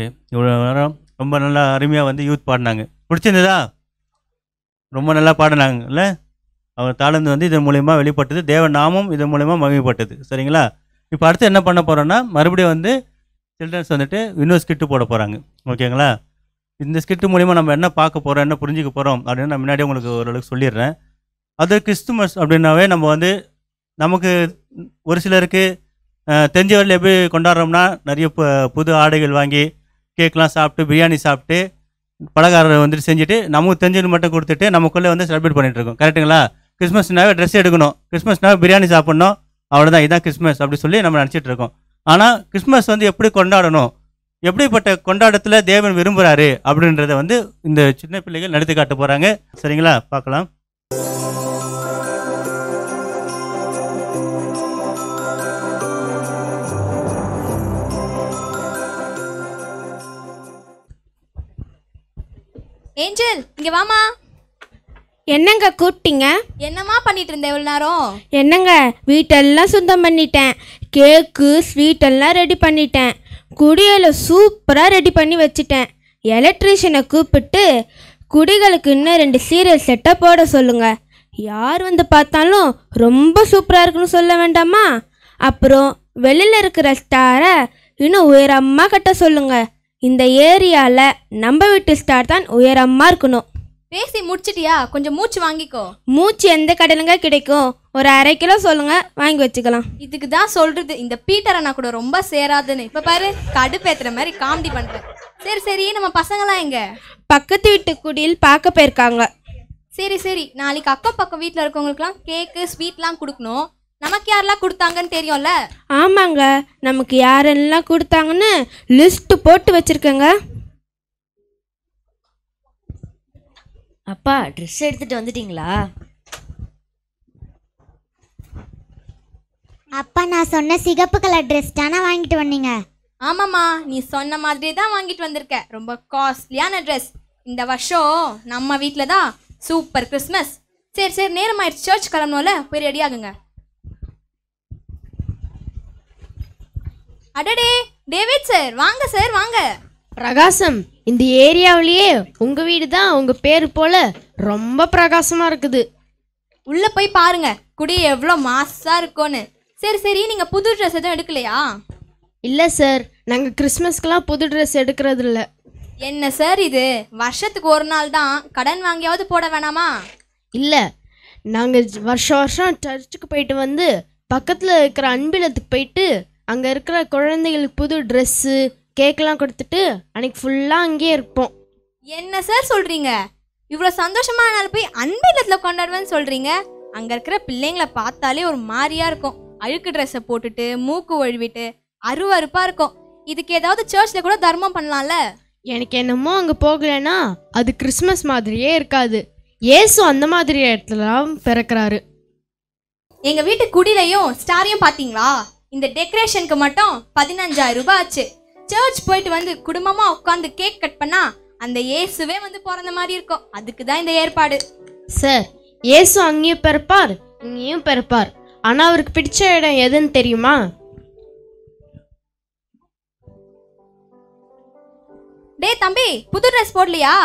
ஓகே, இவ்வளோ நேரம் ரொம்ப நல்லா அருமையாக வந்து யூத் பாடினாங்க. பிடிச்சிருந்ததா? ரொம்ப நல்லா பாடினாங்கல்ல. அவர் தாளந்து வந்து இதன் மூலயமா வெளிப்பட்டது, தேவ நாமம் இதன் மூலயமா மகிமைப்பட்டது. சரிங்களா? இப்போ அடுத்து என்ன பண்ண போகிறோன்னா, மறுபடியும் வந்து சில்ட்ரன்ஸ் வந்துட்டு இன்னொரு ஸ்கிட்டு போட போகிறாங்க. ஓகேங்களா? இந்த ஸ்கிட்டு மூலிமா நம்ம என்ன பார்க்க போகிறோம், என்ன புரிஞ்சிக்க போகிறோம் அப்படின்னு நான் முன்னாடியே உங்களுக்கு ஓரளவுக்கு சொல்லிடுறேன். அது கிறிஸ்துமஸ் அப்படின்னாவே நம்ம வந்து நமக்கு ஒரு சிலருக்கு தெரிஞ்ச வரையில் எப்படி கொண்டாடுறோம்னா, நிறைய புது ஆடைகள் வாங்கி கேக்லாம் சாப்பிட்டு பிரியாணி சாப்பிட்டு பலகாரம் வந்துட்டு செஞ்சுட்டு நமக்கு தெரிஞ்சது மட்டும் கொடுத்துட்டு நமக்குள்ளே வந்து செலிப்ரேட் பண்ணிகிட்ருக்கோம். கரெக்டுங்களா? கிறிஸ்மஸ்னாவே ட்ரெஸ் எடுக்கணும், கிறிஸ்மஸ்னாவே பிரியாணி சாப்பிட்ணும், அவ்வளோதான், இதுதான் கிறிஸ்மஸ் அப்படி சொல்லி நம்ம நினச்சிட்டு இருக்கோம். ஆனால் கிறிஸ்மஸ் வந்து எப்படி கொண்டாடணும், எப்படிப்பட்ட கொண்டாட்டத்தில் தேவன் விரும்புகிறாரு அப்படின்றத வந்து இந்த சின்ன பிள்ளைகள் நடத்தி காட்ட போகிறாங்க. சரிங்களா? பார்க்கலாம். ஏஞ்சல், இங்க வாமா. என்னங்க கூப்பிட்டீங்க? என்னம்மா பண்ணிட்டு இருந்த இவ்வளவு நேரம்? என்னங்க, வீட்டெல்லாம் சுத்தம் பண்ணிட்டேன், கேக்கு ஸ்வீட் எல்லாம் ரெடி பண்ணிட்டேன், குடியலை சூப்பராக ரெடி பண்ணி வச்சுட்டேன். எலக்ட்ரீஷியனை கூப்பிட்டு குடிகளுக்கு இன்னும் 2 சீரியல் செட்டை போட சொல்லுங்க. யார் வந்து பார்த்தாலும் ரொம்ப சூப்பராக இருக்குன்னு சொல்ல வேண்டாமா? அப்புறம் வெளியில் இருக்கிற ஸ்டாரை இன்னும் உயரமாக கட்ட சொல்லுங்க. இந்த ஏரியாவில் நம்ம வீட்டு ஸ்டார் தான் உயரமாக இருக்கணும். பேசி முடிச்சிட்டியா? கொஞ்சம் மூச்சு வாங்கிக்கோ. மூச்சு எந்த கடையிலங்க கிடைக்கும்? ஒரு 1/2 கிலோ சொல்லுங்க, வாங்கி வச்சுக்கலாம். இதுக்கு தான் சொல்றது, இந்த பீட்டர் அண்ணா கூட ரொம்ப சேராதுன்னு. இப்ப பாரு, கடுப்பேத்துற மாதிரி காமெடி பண்ற. சரி சரி, நம்ம பசங்களாம் எங்க? பக்கத்து வீட்டு குடியில் பார்க்க போயிருக்காங்க. சரி சரி, நாளைக்கு அக்கம் பக்கம் வீட்டில் இருக்கவங்களுக்குலாம் கேக்கு ஸ்வீட்லாம் கொடுக்கணும். நமக்கு யாரெல்லாம் கொடுத்தாங்கன்னு தெரியும்ல? ஆமாங்க, நமக்கு யாரெல்லாம் கொடுத்தாங்கன்னு லிஸ்ட் போட்டு வச்சிருக்கேங்க. அப்பா, ட்ரெஸ் எடுத்துட்டு வந்துட்டீங்களா? அப்பா, நான் சொன்ன சிகப்பு கலர் ட்ரெஸ் தானே வாங்கிட்டு வந்தீங்க? ஆமாம்மா, நீ சொன்ன மாதிரியே தான் வாங்கிட்டு வந்திருக்க. ரொம்ப காஸ்ட்லியான ட்ரெஸ். இந்த வருஷம் நம்ம வீட்டில் தான் சூப்பர் கிறிஸ்மஸ். சரி சரி, நேரம் ஆயிடுச்சு, சர்ச் கிளம்பணும்ல, போய் ரெடி ஆகுங்க. அடடே, டேவிட் சார், வாங்க சார் வாங்க. பிரகாசம், இந்த ஏரியாவிலேயே உங்கள் வீடு தான் உங்கள் பேர் போல ரொம்ப பிரகாசமாக இருக்குது. உள்ளே போய் பாருங்க, குடி எவ்வளோ மாசாக இருக்கும்னு. சரி சரி, நீங்கள் புது ட்ரெஸ் எதுவும் எடுக்கலையா? இல்லை சார், நாங்கள் கிறிஸ்மஸ்க்கெலாம் புது ட்ரெஸ் எடுக்கிறது இல்லை. என்ன சார் இது, வருஷத்துக்கு ஒரு நாள் தான், கடன் வாங்கியாவது போட வேணாமா? இல்லை, நாங்கள் வருஷம் வருஷம் சர்ச்சுக்கு போயிட்டு வந்து பக்கத்தில் இருக்கிற அன்பிலத்துக்கு போயிட்டு அங்கே இருக்கிற குழந்தைகளுக்கு புது ட்ரெஸ்ஸு கேக்கெலாம் கொடுத்துட்டு அன்றைக்கி ஃபுல்லாக அங்கேயே இருப்போம். என்ன சார் சொல்கிறீங்க? இவ்வளோ சந்தோஷமான நாள் போய் அன்பிலத்தில் கொண்டாடுவேன்னு சொல்கிறீங்க? அங்கே இருக்கிற பிள்ளைங்களை பார்த்தாலே ஒரு மாதிரியாக இருக்கும். அழுக்கு ட்ரெஸ்ஸை போட்டுட்டு மூக்கு ஒழுவிட்டு அருவருப்பாக இருக்கும். இதுக்கு ஏதாவது சர்ச்சில் கூட தர்மம் பண்ணலாம்ல? எனக்கு என்னமோ அங்கே போகலைன்னா அது கிறிஸ்மஸ் மாதிரியே இருக்காது. ஏசு அந்த மாதிரி இடத்துலலாம் பிறக்கிறாரு. எங்கள் வீட்டு குடிலையும் ஸ்டாரையும் பார்த்தீங்களா? இந்த டெக்கரேஷனுக்கு மட்டும் 15,000 ரூபாய் ஆச்சு. சர்ச் போயிட்டு வந்து குடும்பமாக உட்காந்து கேக் கட் பண்ணா அந்த இயேசுவே வந்து பிறந்த மாதிரி இருக்கும். அதுக்கு தான் இந்த ஏற்பாடு. சார், இயேசு அங்கேயும் பிறப்பார் இங்கேயும் பிறப்பார். ஆனால் அவருக்கு பிடிச்ச இடம் எதுன்னு தெரியுமா? டே தம்பி, புது ட்ரெஸ் போடலையா?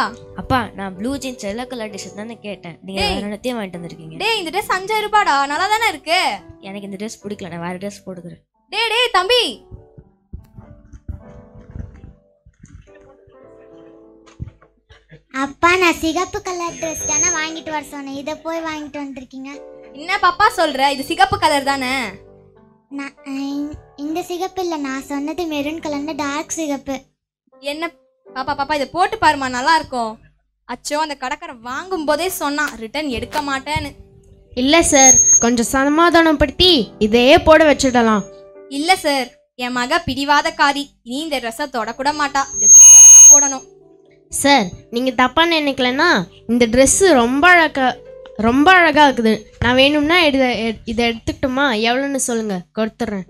அப்பா, நான் blue jeans yellow colour dress தானே கேட்டேன். நீங்க வேற என்னத்தையும் வாங்கிட்டு வந்திருக்கீங்க. டே, இந்த ட்ரெஸ் 5,000 ரூபாடா, நல்லா தானே இருக்கு. எனக்கு இந்த ட்ரெஸ் பிடிக்கல, நான் வேற ட்ரெஸ் போடுக்கிறேன். டே தம்பி, அப்பா, நான் சிகப்பு கலர் ட்ரெஸ் தானே வாங்கிட்டு வர சொன்னேன், இதை போய் வாங்கிட்டு வந்துருக்கீங்க. என்ன பாப்பா சொல்ற? இது சிகப்பு கலர் தானே? இந்த சிகப்பு இல்லை, நான் சொன்னது மெரூன் கலர்ல டார்க் சிகப்பு. என்ன பாப்பா, இதை போட்டு பாருமா, நல்லா இருக்கும். அச்சோ, அந்த கடைக்காரன் வாங்கும் போதே சொன்னான் ரிட்டர்ன் எடுக்க மாட்டேன்னு. இல்லை சார், கொஞ்சம் சமாதானப்படுத்தி இதையே போட வச்சுடலாம். இல்லை சார், என் மக பிடிவாதக்காரி, இனி இந்த ட்ரெஸ்ஸை தொடக்கூட மாட்டா. இந்த குப்பையில தான் போடணும். சார், நீங்கள் தப்பாக நினைக்கலன்னா இந்த ட்ரெஸ்ஸு ரொம்ப அழகாக இருக்குது. நான் வேணும்னா இதை எடுத்துக்கிட்டோமா? எவ்வளோன்னு சொல்லுங்கள், கொடுத்துட்றேன்.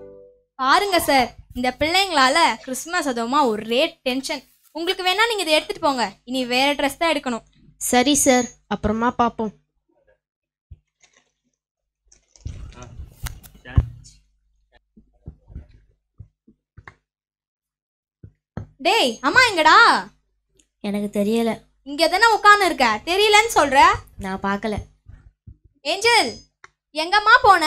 பாருங்க சார், இந்த பிள்ளைங்களால கிறிஸ்மஸ் அதுவுமா ஒரே டென்ஷன். உங்களுக்கு வேணா நீங்கள் இதை எடுத்துகிட்டு போங்க. இனி வேறு ட்ரெஸ் தான் எடுக்கணும். சரி சார், அப்புறமா பார்ப்போம். டேய் அம்மா எங்கடா? எனக்கு தெரியல. இங்கே தானே உட்காந்து இருக்க, தெரியலன்னு சொல்ற. நான் பார்க்கல. ஏஞ்சல் எங்கம்மா போன?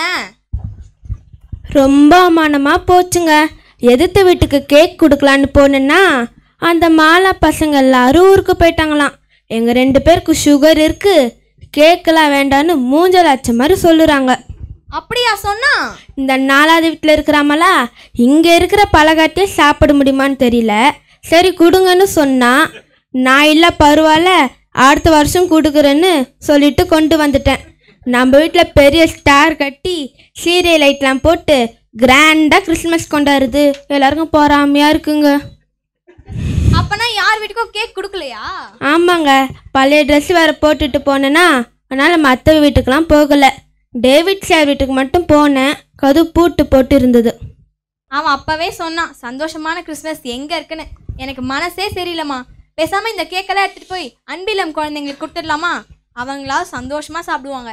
ரொம்ப அவமானமாக போச்சுங்க. எதிர்த்த வீட்டுக்கு கேக் கொடுக்கலான்னு போனேன்னா அந்த மாலா பசங்க எல்லாரும் ஊருக்கு போயிட்டாங்களாம். எங்கள் 2 பேருக்கு சுகர் இருக்குது, கேக்கெல்லாம் வேண்டான்னு மூஞ்சல் அச்ச மாதிரி சொல்லுறாங்க. அப்படியா சொன்னா? இந்த 4வது வீட்டில் இருக்கிறாமலா இங்கே இருக்கிற பலகாரத்தையே சாப்பிட முடியுமான்னு தெரியல. சரி கொடுங்கன்னு சொன்னால் நான் இல்லை பரவாயில்ல அடுத்த வருஷம் கொடுக்குறேன்னு சொல்லிட்டு கொண்டு வந்துட்டேன். நம்ம வீட்டில் பெரிய ஸ்டார் கட்டி சீரியல் லைட்லாம் போட்டு கிராண்டாக கிறிஸ்மஸ் கொண்டாடுறது எல்லாருக்கும் பொறாமையாக இருக்குங்க. அப்பனா யார் வீட்டுக்கும் கேக் கொடுக்கலையா? ஆமாங்க, பழைய ட்ரெஸ் வேறு போட்டுட்டு போனேன்னா அதனால் மற்ற வீட்டுக்கெலாம் போகலை. டேவிட் சார் வீட்டுக்கு மட்டும் போனேன், கது பூட்டு போட்டு இருந்தது. அவன் அப்பவே சொன்னான் சந்தோஷமான கிறிஸ்மஸ் எங்கே இருக்குன்னு. எனக்கு மனசே சரியில்லைம்மா. பேசாமல் இந்த கேக்கெல்லாம் எடுத்துகிட்டு போய் அன்பிலம் குழந்தைங்களுக்கு கொடுத்துடலாமா? அவங்களாவது சந்தோஷமாக சாப்பிடுவாங்க.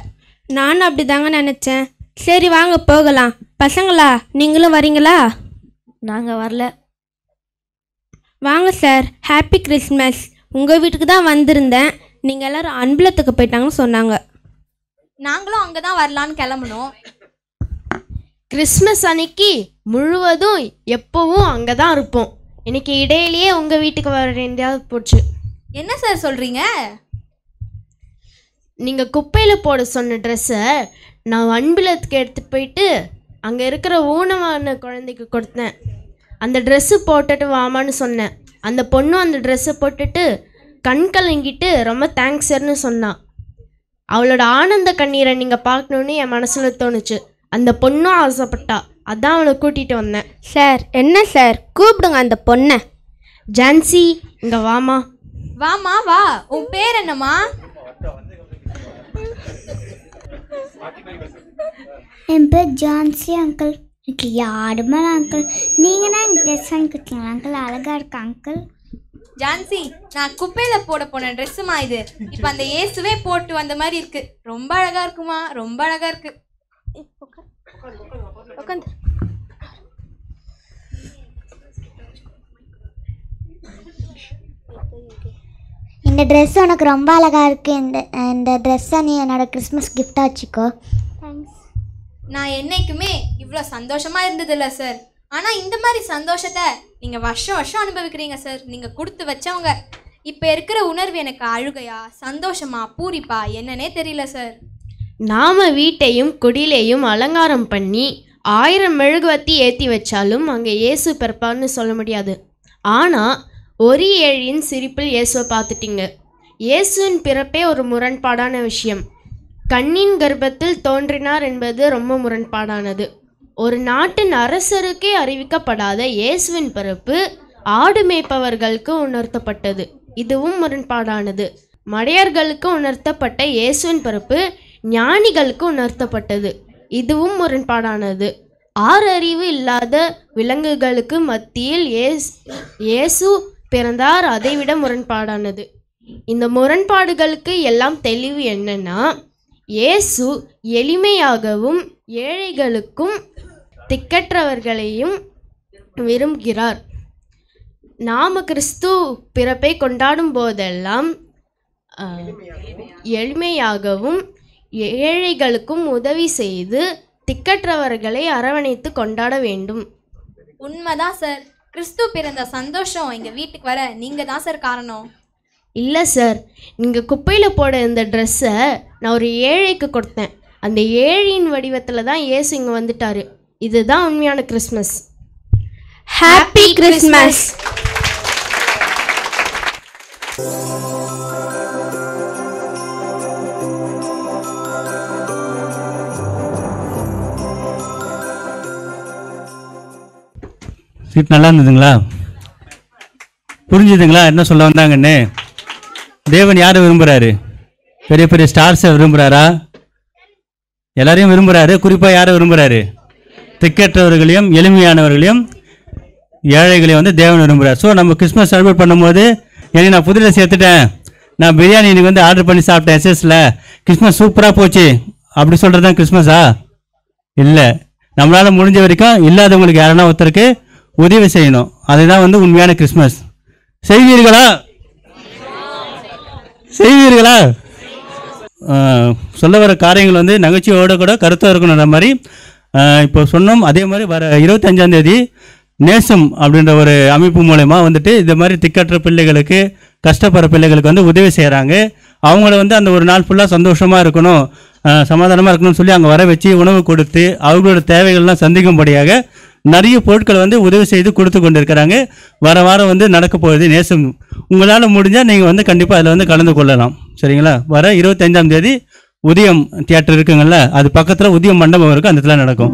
நானும் அப்படி தாங்க நினச்சேன். சரி வாங்க போகலாம். பசங்களா நீங்களும் வரீங்களா? நாங்கள் வரல. வாங்க சார், ஹாப்பி கிறிஸ்மஸ். உங்கள் வீட்டுக்கு தான் வந்திருந்தேன், நீங்கள் எல்லோரும் அன்பலத்துக்கு போயிட்டாங்கன்னு சொன்னாங்க. நாங்களும் அங்கே தான் வரலான்னு கிளம்பணும். கிறிஸ்மஸ் அன்னைக்கு முழுவதும் எப்போவும் அங்கே தான் இருப்போம். இன்னைக்கு இடையிலேயே உங்கள் வீட்டுக்கு வர வேண்டியது போச்சு. என்ன சார் சொல்கிறீங்க? நீங்கள் குப்பையில் போட சொன்ன ட்ரெஸ்ஸை நான் அன்பிலத்துக்கு எடுத்துகிட்டு போயிட்டு அங்கே இருக்கிற ஊனமான குழந்தைக்கு கொடுத்தேன். அந்த ட்ரெஸ்ஸு போட்டுட்டு வாமான்னு சொன்னேன். அந்த பொண்ணும் அந்த ட்ரெஸ்ஸை போட்டுட்டு கண் கலங்கிட்டு ரொம்ப தேங்க்ஸ்ன்னு சொன்னான். அவளோட ஆனந்த கண்ணீரை நீங்கள் பார்க்கணுன்னு என் மனசில் தோணுச்சு. அந்த பொண்ணும் ஆசைப்பட்டா, அதான் அவளை கூட்டிகிட்டு வந்தேன். சார் என்ன சார், கூப்பிடுங்க அந்த பொண்ணை. ஜான்சி இங்கே வாமா. வாமா வா. உன் பேர் என்னம்மா? என் பேர் ஜான்சி அங்கிள். எனக்கு யாருமே அங்கிள். நீங்கள் தான் எனக்கு ட்ரெஸ் வாங்கி கொடுத்தீங்களா அங்கிள்? அழகாக இருக்கா அங்கிள்? ஜான்சி, நான் குப்பையில் போட போன ட்ரெஸ்ஸுமா இது. இப்போ அந்த இயேசுவே போட்டு வந்த மாதிரி இருக்கு. ரொம்ப அழகா இருக்குமா, ரொம்ப அழகா இருக்கு. உட்காந்து. இந்த ட்ரெஸ் உனக்கு ரொம்ப அழகாக இருக்குது. இந்த ட்ரெஸ்ஸை நீ என்னோட கிறிஸ்மஸ் கிஃப்டாக வச்சுக்கோ. தேங்க்ஸ். நான் என்னைக்குமே இவ்வளோ சந்தோஷமாக இருந்ததில்ல சார். ஆனால் இந்த மாதிரி சந்தோஷத்தை நீங்கள் வருஷம் வருஷம் அனுபவிக்கிறீங்க சார். நீங்கள் கொடுத்து வச்சவங்க. இப்போ இருக்கிற உணர்வு எனக்கு அழுகையா சந்தோஷமா பூரிப்பா என்னன்னே தெரியல சார். நாம் வீட்டையும் குடிலையும் அலங்காரம் பண்ணி 1000 மெழுகுவத்தி ஏற்றி வச்சாலும் அங்கே இயேசு பிறப்பான்னு சொல்ல முடியாது. ஆனால் ஒரு ஏழியின் சிரிப்பில் இயேசுவை பார்த்துட்டீங்க. இயேசுவின் பிறப்பே ஒரு முரண்பாடான விஷயம். கண்ணின் கர்ப்பத்தில் தோன்றினார் என்பது ரொம்ப முரண்பாடானது. ஒரு நாட்டின் அரசருக்கே அறிவிக்கப்படாத இயேசுவின் பிறப்பு ஆடு மேய்ப்பவர்களுக்கு உணர்த்தப்பட்டது. இதுவும் முரண்பாடானது. மடையர்களுக்கு உணர்த்தப்பட்ட இயேசுவின் பிறப்பு ஞானிகளுக்கு உணர்த்தப்பட்டது. இதுவும் முரண்பாடானது. 6 அறிவு இல்லாத விலங்குகளுக்கு மத்தியில் இயேசு பிறந்தார். அதைவிட முரண்பாடானது. இந்த முரண்பாடுகளுக்கு எல்லாம் தெளிவு என்னன்னா, இயேசு எளிமையாகவும் ஏழைகளுக்கும் திக்கற்றவர்களையும் விரும்புகிறார். நாம் கிறிஸ்து பிறப்பை கொண்டாடும் போதெல்லாம் எளிமையாகவும் ஏழைகளுக்கும் உதவி செய்து திக்கற்றவர்களை அரவணைத்து கொண்டாட வேண்டும். உண்மைதான் சார். கிறிஸ்து பிறந்த சந்தோஷம் எங்கள் வீட்டுக்கு வர நீங்கள் தான் சார் காரணம். இல்லை சார், நீங்கள் குப்பையில் போட இந்த ட்ரெஸ்ஸை நான் ஒரு ஏழைக்கு கொடுத்தேன். அந்த ஏழையின் வடிவத்தில் தான் இயேசு இங்கே வந்துட்டார். இதுதான் உண்மையான கிறிஸ்மஸ். Happy Christmas. சீட் நல்லா இருந்ததுங்களா? புரிஞ்சுதுங்களா என்ன சொல்ல வந்தாங்கன்னு? தேவன் யாரை விரும்புகிறாரு? பெரிய பெரிய ஸ்டார்ஸை விரும்புகிறாரா? எல்லாரையும் விரும்புகிறாரு. குறிப்பாக யாரை விரும்புகிறாரு? திக்கற்றவர்களையும் எளிமையானவர்களையும் ஏழைகளையும் வந்து தேவன் விரும்புகிறார். ஸோ நம்ம கிறிஸ்மஸ் செலிப்ரேட் பண்ணும்போது எனக்கு நான் புதில் சேர்த்துட்டேன், நான் பிரியாணி இன்னைக்கு வந்து ஆர்டர் பண்ணி சாப்பிட்டேன் எஸ்எஸ்ல, கிறிஸ்மஸ் சூப்பராக போச்சு அப்படி சொல்கிறது தான் கிறிஸ்மஸா? இல்லை. நம்மளால் முடிஞ்ச வரைக்கும் இல்லாதவங்களுக்கு யாருன்னா ஒருத்தருக்கு உதவி செய்யணும். அதுதான் வந்து உண்மையான கிறிஸ்மஸ். செய்வீர்களா? செய்வீர்களா? சொல்ல வர காரியங்கள் வந்து நகைச்சுவையோட கூட கருத்தாக இருக்கணுன்ற மாதிரி இப்போ சொன்னோம். அதே மாதிரி வர 25ஆம் தேதி நேசம் அப்படின்ற ஒரு அமைப்பு மூலயமா வந்துட்டு இந்த மாதிரி திக்கற்ற பிள்ளைகளுக்கு, கஷ்டப்படுற பிள்ளைகளுக்கு வந்து உதவி செய்கிறாங்க. அவங்கள வந்து அந்த ஒரு நாள் ஃபுல்லாக சந்தோஷமாக இருக்கணும், சமாதானமாக இருக்கணும்னு சொல்லி அங்கே வர வச்சு உணவு கொடுத்து அவங்களோட தேவைகள்லாம் சந்திக்கும்படியாக நிறைய பொருட்களை வந்து உதவி செய்து கொடுத்து கொண்டு இருக்கிறாங்க. வர வாரம் வந்து நடக்க போகுது நேசம். உங்களால் முடிஞ்சால் நீங்கள் வந்து கண்டிப்பாக அதில் வந்து கலந்து கொள்ளலாம். சரிங்களா? வர 25ஆம் தேதி உதயம் தியேட்டர் இருக்குங்கள்ல, அது பக்கத்தில் உதயம் மண்டபம் இருக்குது, அந்த இடத்துல நடக்கும்.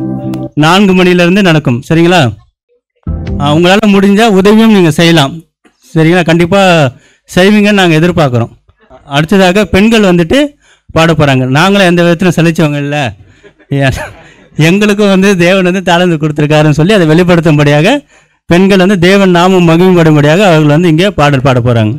4 மணிலேருந்து நடக்கும். சரிங்களா? உங்களால் முடிஞ்சால் உதவியும் நீங்கள் செய்யலாம். சரிங்களா? கண்டிப்பாக செய்வீங்கன்னு நாங்கள் எதிர்பார்க்குறோம். அடுத்ததாக பெண்கள் வந்துட்டு பாட போகிறாங்க. நாங்களும் எந்த விதத்திலும் செழிச்சவங்க இல்லை, எங்களுக்கும் வந்து தேவன் வந்து தாளந்து கொடுத்துருக்காருன்னு சொல்லி அதை வெளிப்படுத்தும்படியாக பெண்கள் வந்து தேவன் நாமம் மகிமைப்படும்படியாக அவர்கள் வந்து இங்கே பாடல் பாட போகிறாங்க.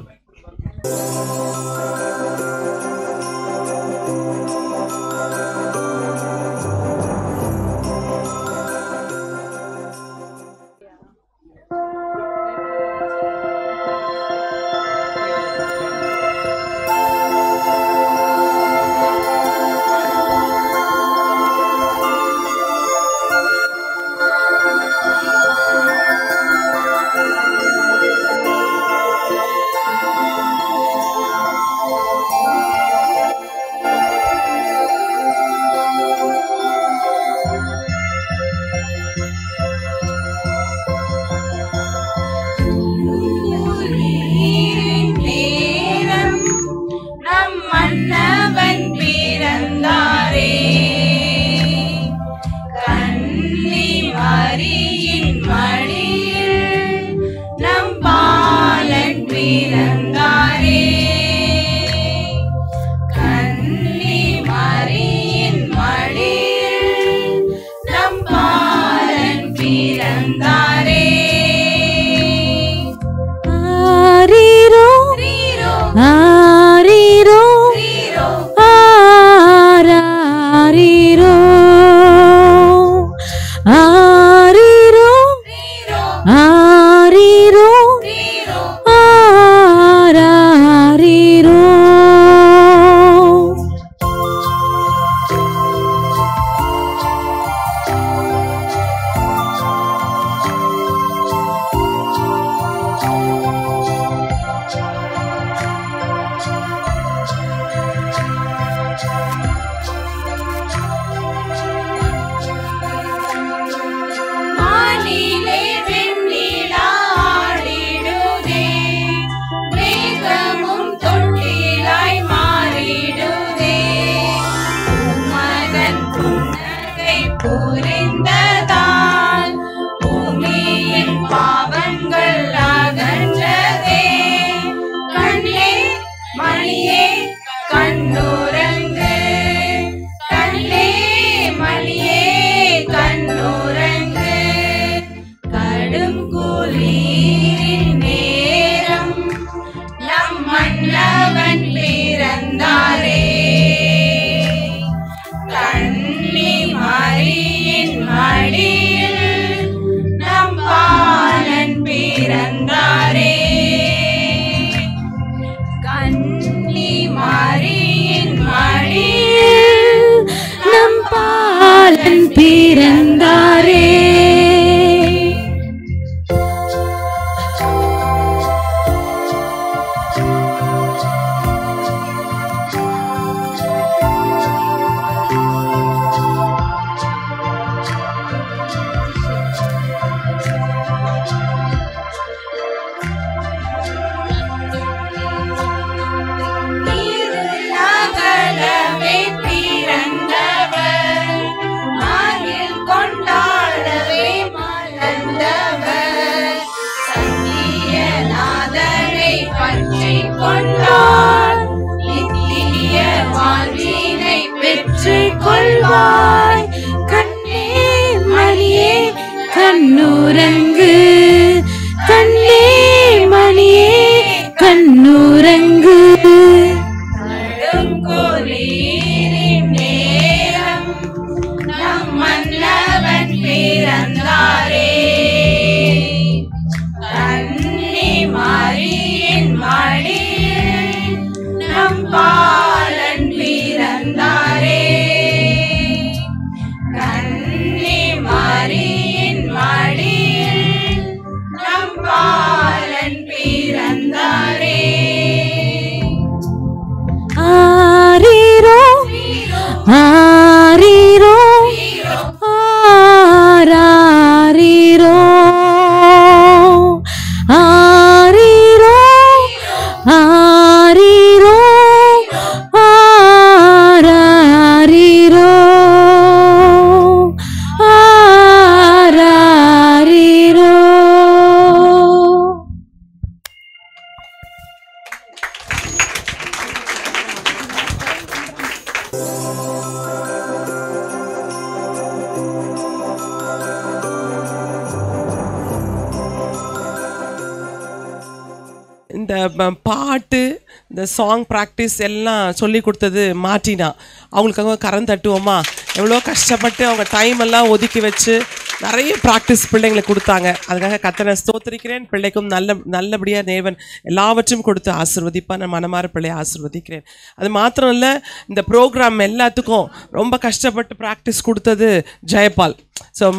கண்ணுறங்கு கண்ணே மணியே கண்ணுறங்கு. நேரம் நம் மன்னவன் பிறந்தாரே, கன்னி மாறி பாட்டு இந்த சாங் ப்ராக்டிஸ் எல்லாம் சொல்லி கொடுத்தது மார்ட்டினா. அவங்களுக்காக கரம் தட்டுவோமா? எவ்வளோ கஷ்டப்பட்டு அவங்க டைம் எல்லாம் ஒதுக்கி வச்சு நிறைய ப்ராக்டிஸ் பிள்ளைங்களுக்கு கொடுத்தாங்க. அதுக்காக கர்த்தரை ஸ்தோத்திரிக்கிறேன். பிள்ளைக்கும் நல்லபடியாக தேவன் எல்லாவற்றையும் கொடுத்து ஆசீர்வதிப்பான். நான் மனமார பிள்ளையை ஆசீர்வதிக்கிறேன். அது மாத்திரம் இல்லை, இந்த ப்ரோக்ராம் எல்லாத்துக்கும் ரொம்ப கஷ்டப்பட்டு ப்ராக்டிஸ் கொடுத்தது ஜெயபால். ஸோ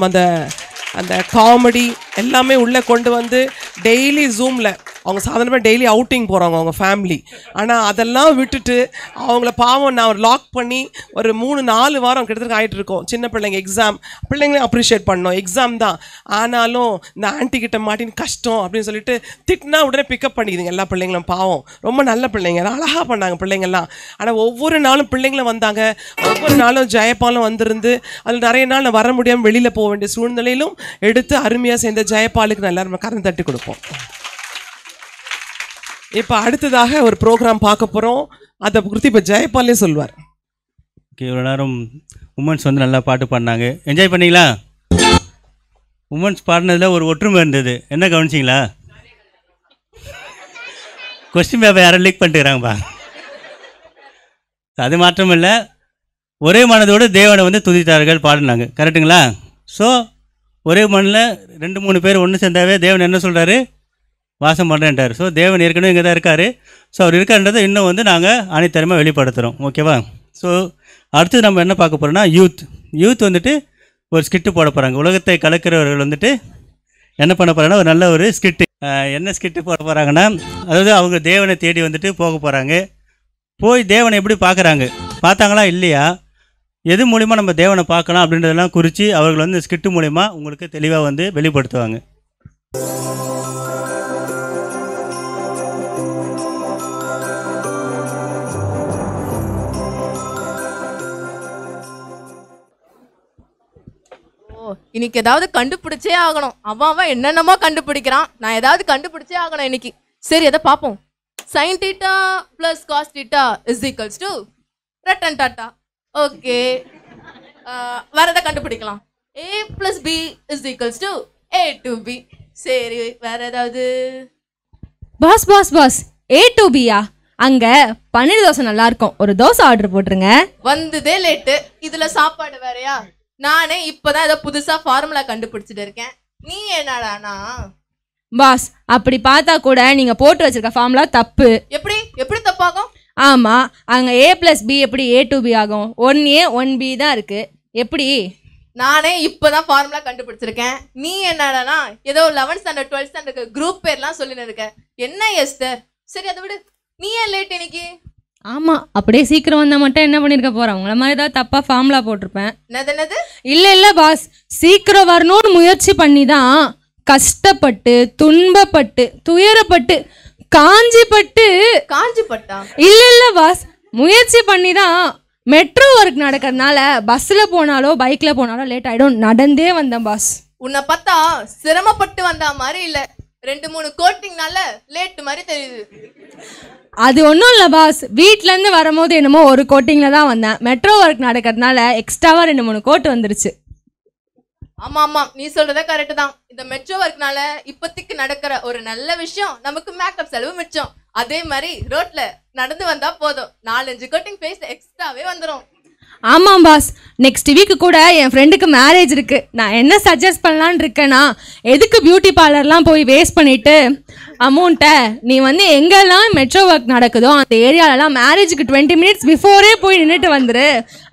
அந்த காமெடி எல்லாமே உள்ளே கொண்டு வந்து டெய்லி ஜூமில் அவங்க சாதாரணமாக டெய்லி அவுட்டிங் போகிறவங்க அவங்க ஃபேமிலி. ஆனால் அதெல்லாம் விட்டுட்டு அவங்கள பாவம் நான் லாக் பண்ணி ஒரு 3-4 வாரம் கிட்டத்தட்ட ஆகிட்டு இருக்கோம். சின்ன பிள்ளைங்க எக்ஸாம், பிள்ளைங்களையும் அப்ரிஷியேட் பண்ணோம். எக்ஸாம் தான், ஆனாலும் இந்த ஆன்ட்டி கிட்ட மாட்டின்னு கஷ்டம் அப்படின்னு சொல்லிட்டு திட்டினா உடனே பிக்கப் பண்ணிக்குதுங்க எல்லா பிள்ளைங்களும். பாவம் ரொம்ப நல்ல பிள்ளைங்க, அழகாக பண்ணாங்க பிள்ளைங்கள்லாம். ஆனால் ஒவ்வொரு நாளும் பிள்ளைங்களும் வந்தாங்க. ஒவ்வொரு நாளும் ஜெயபாலும் வந்திருந்து அதில் நிறைய நாள் நான் வர முடியாமல் வெளியில் போக வேண்டிய சூழ்நிலையிலும் எடுத்து அருமையாக சேர்ந்த ஜெயபாலுக்கு நல்லா நம்ம கரம் தட்டி கொடுப்போம். இப்போ அடுத்ததாக ஒரு ப்ரோக்ராம் பார்க்க போகிறோம். அதை குறித்து இப்போ ஜெயபாலே சொல்வார். ஓகே, இவ்வளோ நேரம் உமன்ஸ் வந்து நல்லா பாட்டு பாடினாங்க. என்ஜாய் பண்ணீங்களா? உமன்ஸ் பாடினதில் ஒரு ஒற்றுமை இருந்தது. என்ன கவனிச்சிங்களா? கொஸ்டின் பேப்பர் யாரும் லீக் பண்ணிட்டுறாங்கப்பா. அது மாற்றம் இல்லை, ஒரே மனதோடு தேவனை வந்து துதித்தார்கள், பாடினாங்க. கரெக்டுங்களா? ஸோ ஒரே மண்ணில் 2-3 பேர் ஒன்று சேர்ந்தாவே தேவன் என்ன சொல்கிறாரு? வாசம் பண்ணுறேன்ட்டார். ஸோ தேவன் ஏற்கனவே இங்கே தான் இருக்கார். ஸோ அவர் இருக்கான்றதை இன்னும் வந்து நாங்கள் ஆணித்தரமாக வெளிப்படுத்துகிறோம். ஓகேவா? ஸோ அடுத்து நம்ம என்ன பார்க்க போகிறோம்னா யூத் வந்துட்டு ஒரு ஸ்கிட்டு போட போகிறாங்க. உலகத்தை கலக்கிறவர்கள் வந்துட்டு என்ன பண்ண போகிறாங்கன்னா ஒரு நல்ல ஒரு ஸ்கிட்டு. என்ன ஸ்கிட்டு போட போகிறாங்கன்னா, அதாவது அவங்க தேவனை தேடி வந்துட்டு போக போகிறாங்க. போய் தேவனை எப்படி பார்க்குறாங்க, பார்த்தாங்களா இல்லையா, எது மூலிமா நம்ம தேவனை பார்க்கலாம் அப்படின்றதெல்லாம் குறித்து அவர்கள் வந்து ஸ்கிட்டு மூலிமா உங்களுக்கு தெளிவாக வந்து வெளிப்படுத்துவாங்க. இன்னைக்கு ஏதாவது கண்டுபிடிச்சே ஆகணும். அவன் என்னென்னமோ கண்டுபிடிக்கிறான், நான் ஏதாவது கண்டுபிடிச்சே ஆகணும் இன்னைக்கு. சரி, அதை பார்ப்போம். sin θ plus cos θ is equals to Ratan tata. Okay, வேற எதை கண்டுபிடிக்கலாம்? a plus b is equals to a to b. சரி, வேற ஏதாவது? Pass pass pass, a to b யா? அங்க பன்னீர் தோசை நல்லா இருக்கும், ஒரு தோசை ஆர்டர் போட்டுருங்க. வந்ததே லேட்டு, இதுல சாப்பாடு வேறயா? நானே இப்பதான் ஏதோ புதுசா ஃபார்முலா கண்டுபிடிச்சிட்டு இருக்கேன். நீ என்னடானா? பாஸ், அப்படி பார்த்தா கூட நீங்க போட்டு வச்சிருக்க ஃபார்முலா தப்பு. எப்படி தப்பாகும்? ஆமா, அங்க a plus b எப்படி a to b ஆகும்? 1a 1b தான் இருக்கு. எப்படி? நானே இப்பதான் ஃபார்முலா கண்டுபிடிச்சிருக்கேன். நீ என்னடானா ஏதோ 11th standard 12th standard group பேர்லாம் சொல்லின்னு இருக்க. என்ன எஸ்தர்? சரி, அதை விடு. நீ ஏன் லேட் இன்னைக்கு? ஆமா, அப்படியே சீக்கிரம் வந்தா மட்டும் என்ன பண்ணிருக்க போறேன்? உங்களை மாதிரி ஏதாவது தப்பா ஃபார்முலா போட்டிருப்பேன். என்னது? இல்ல பாஸ், சீக்கிரம் வரணும்னு முயற்சி பண்ணி தான் கஷ்டப்பட்டு துன்பப்பட்டு துயரப்பட்டு காஞ்சிப்பட்டா? இல்ல பாஸ், முயற்சி பண்ணி தான் மெட்ரோ ஒர்க் நடக்கிறதுனால பஸ்ல போனாலோ பைக்ல போனாலோ லேட் ஆயிடும், நடந்தே வந்தேன் பாஸ். உன்னை பார்த்தா சிரமப்பட்டு வந்தா மாதிரி இல்ல, 2-3 கோட்டிங்னால லேட் மாதிரி தெரியுது. அது ஒன்றும் இல்லை பாஸ், வீட்டிலேருந்து வரும்போது என்னமோ ஒரு கோட்டிங்கில் தான் வந்தேன். மெட்ரோ ஒர்க் நடக்கிறதுனால எக்ஸ்ட்ராவாக 2-3 கோட் வந்துருச்சு. ஆமா, நீ சொல்றதே கரெக்ட் தான். இந்த மெட்ரோ ஒர்க்னால இப்போதைக்கு நடக்கிற ஒரு நல்ல விஷயம், நமக்கு மேக்கப் செலவு மிச்சம். அதே மாதிரி ரோட்ல நடந்து வந்தா போதும், 4-5 கோட்டிங் ஃபேஸ் எக்ஸ்ட்ராவே வந்துடும். ஆமாம் பாஸ், நெக்ஸ்ட் வீக்கு கூட என் ஃப்ரெண்டுக்கு மேரேஜ் இருக்கு. நான் என்ன சஜஸ்ட் பண்ணலான்னு இருக்கேன்னா, எதுக்கு பியூட்டி பார்லர்லாம் போய் வேஸ்ட் பண்ணிட்டு அமௌண்ட்டை நீ வந்து எங்கெல்லாம் மெட்ரோ ஒர்க் நடக்குதோ அந்த ஏரியாலலாம் மேரேஜுக்கு 20 minutes பிஃபோரே போய் நின்றுட்டு வந்துரு.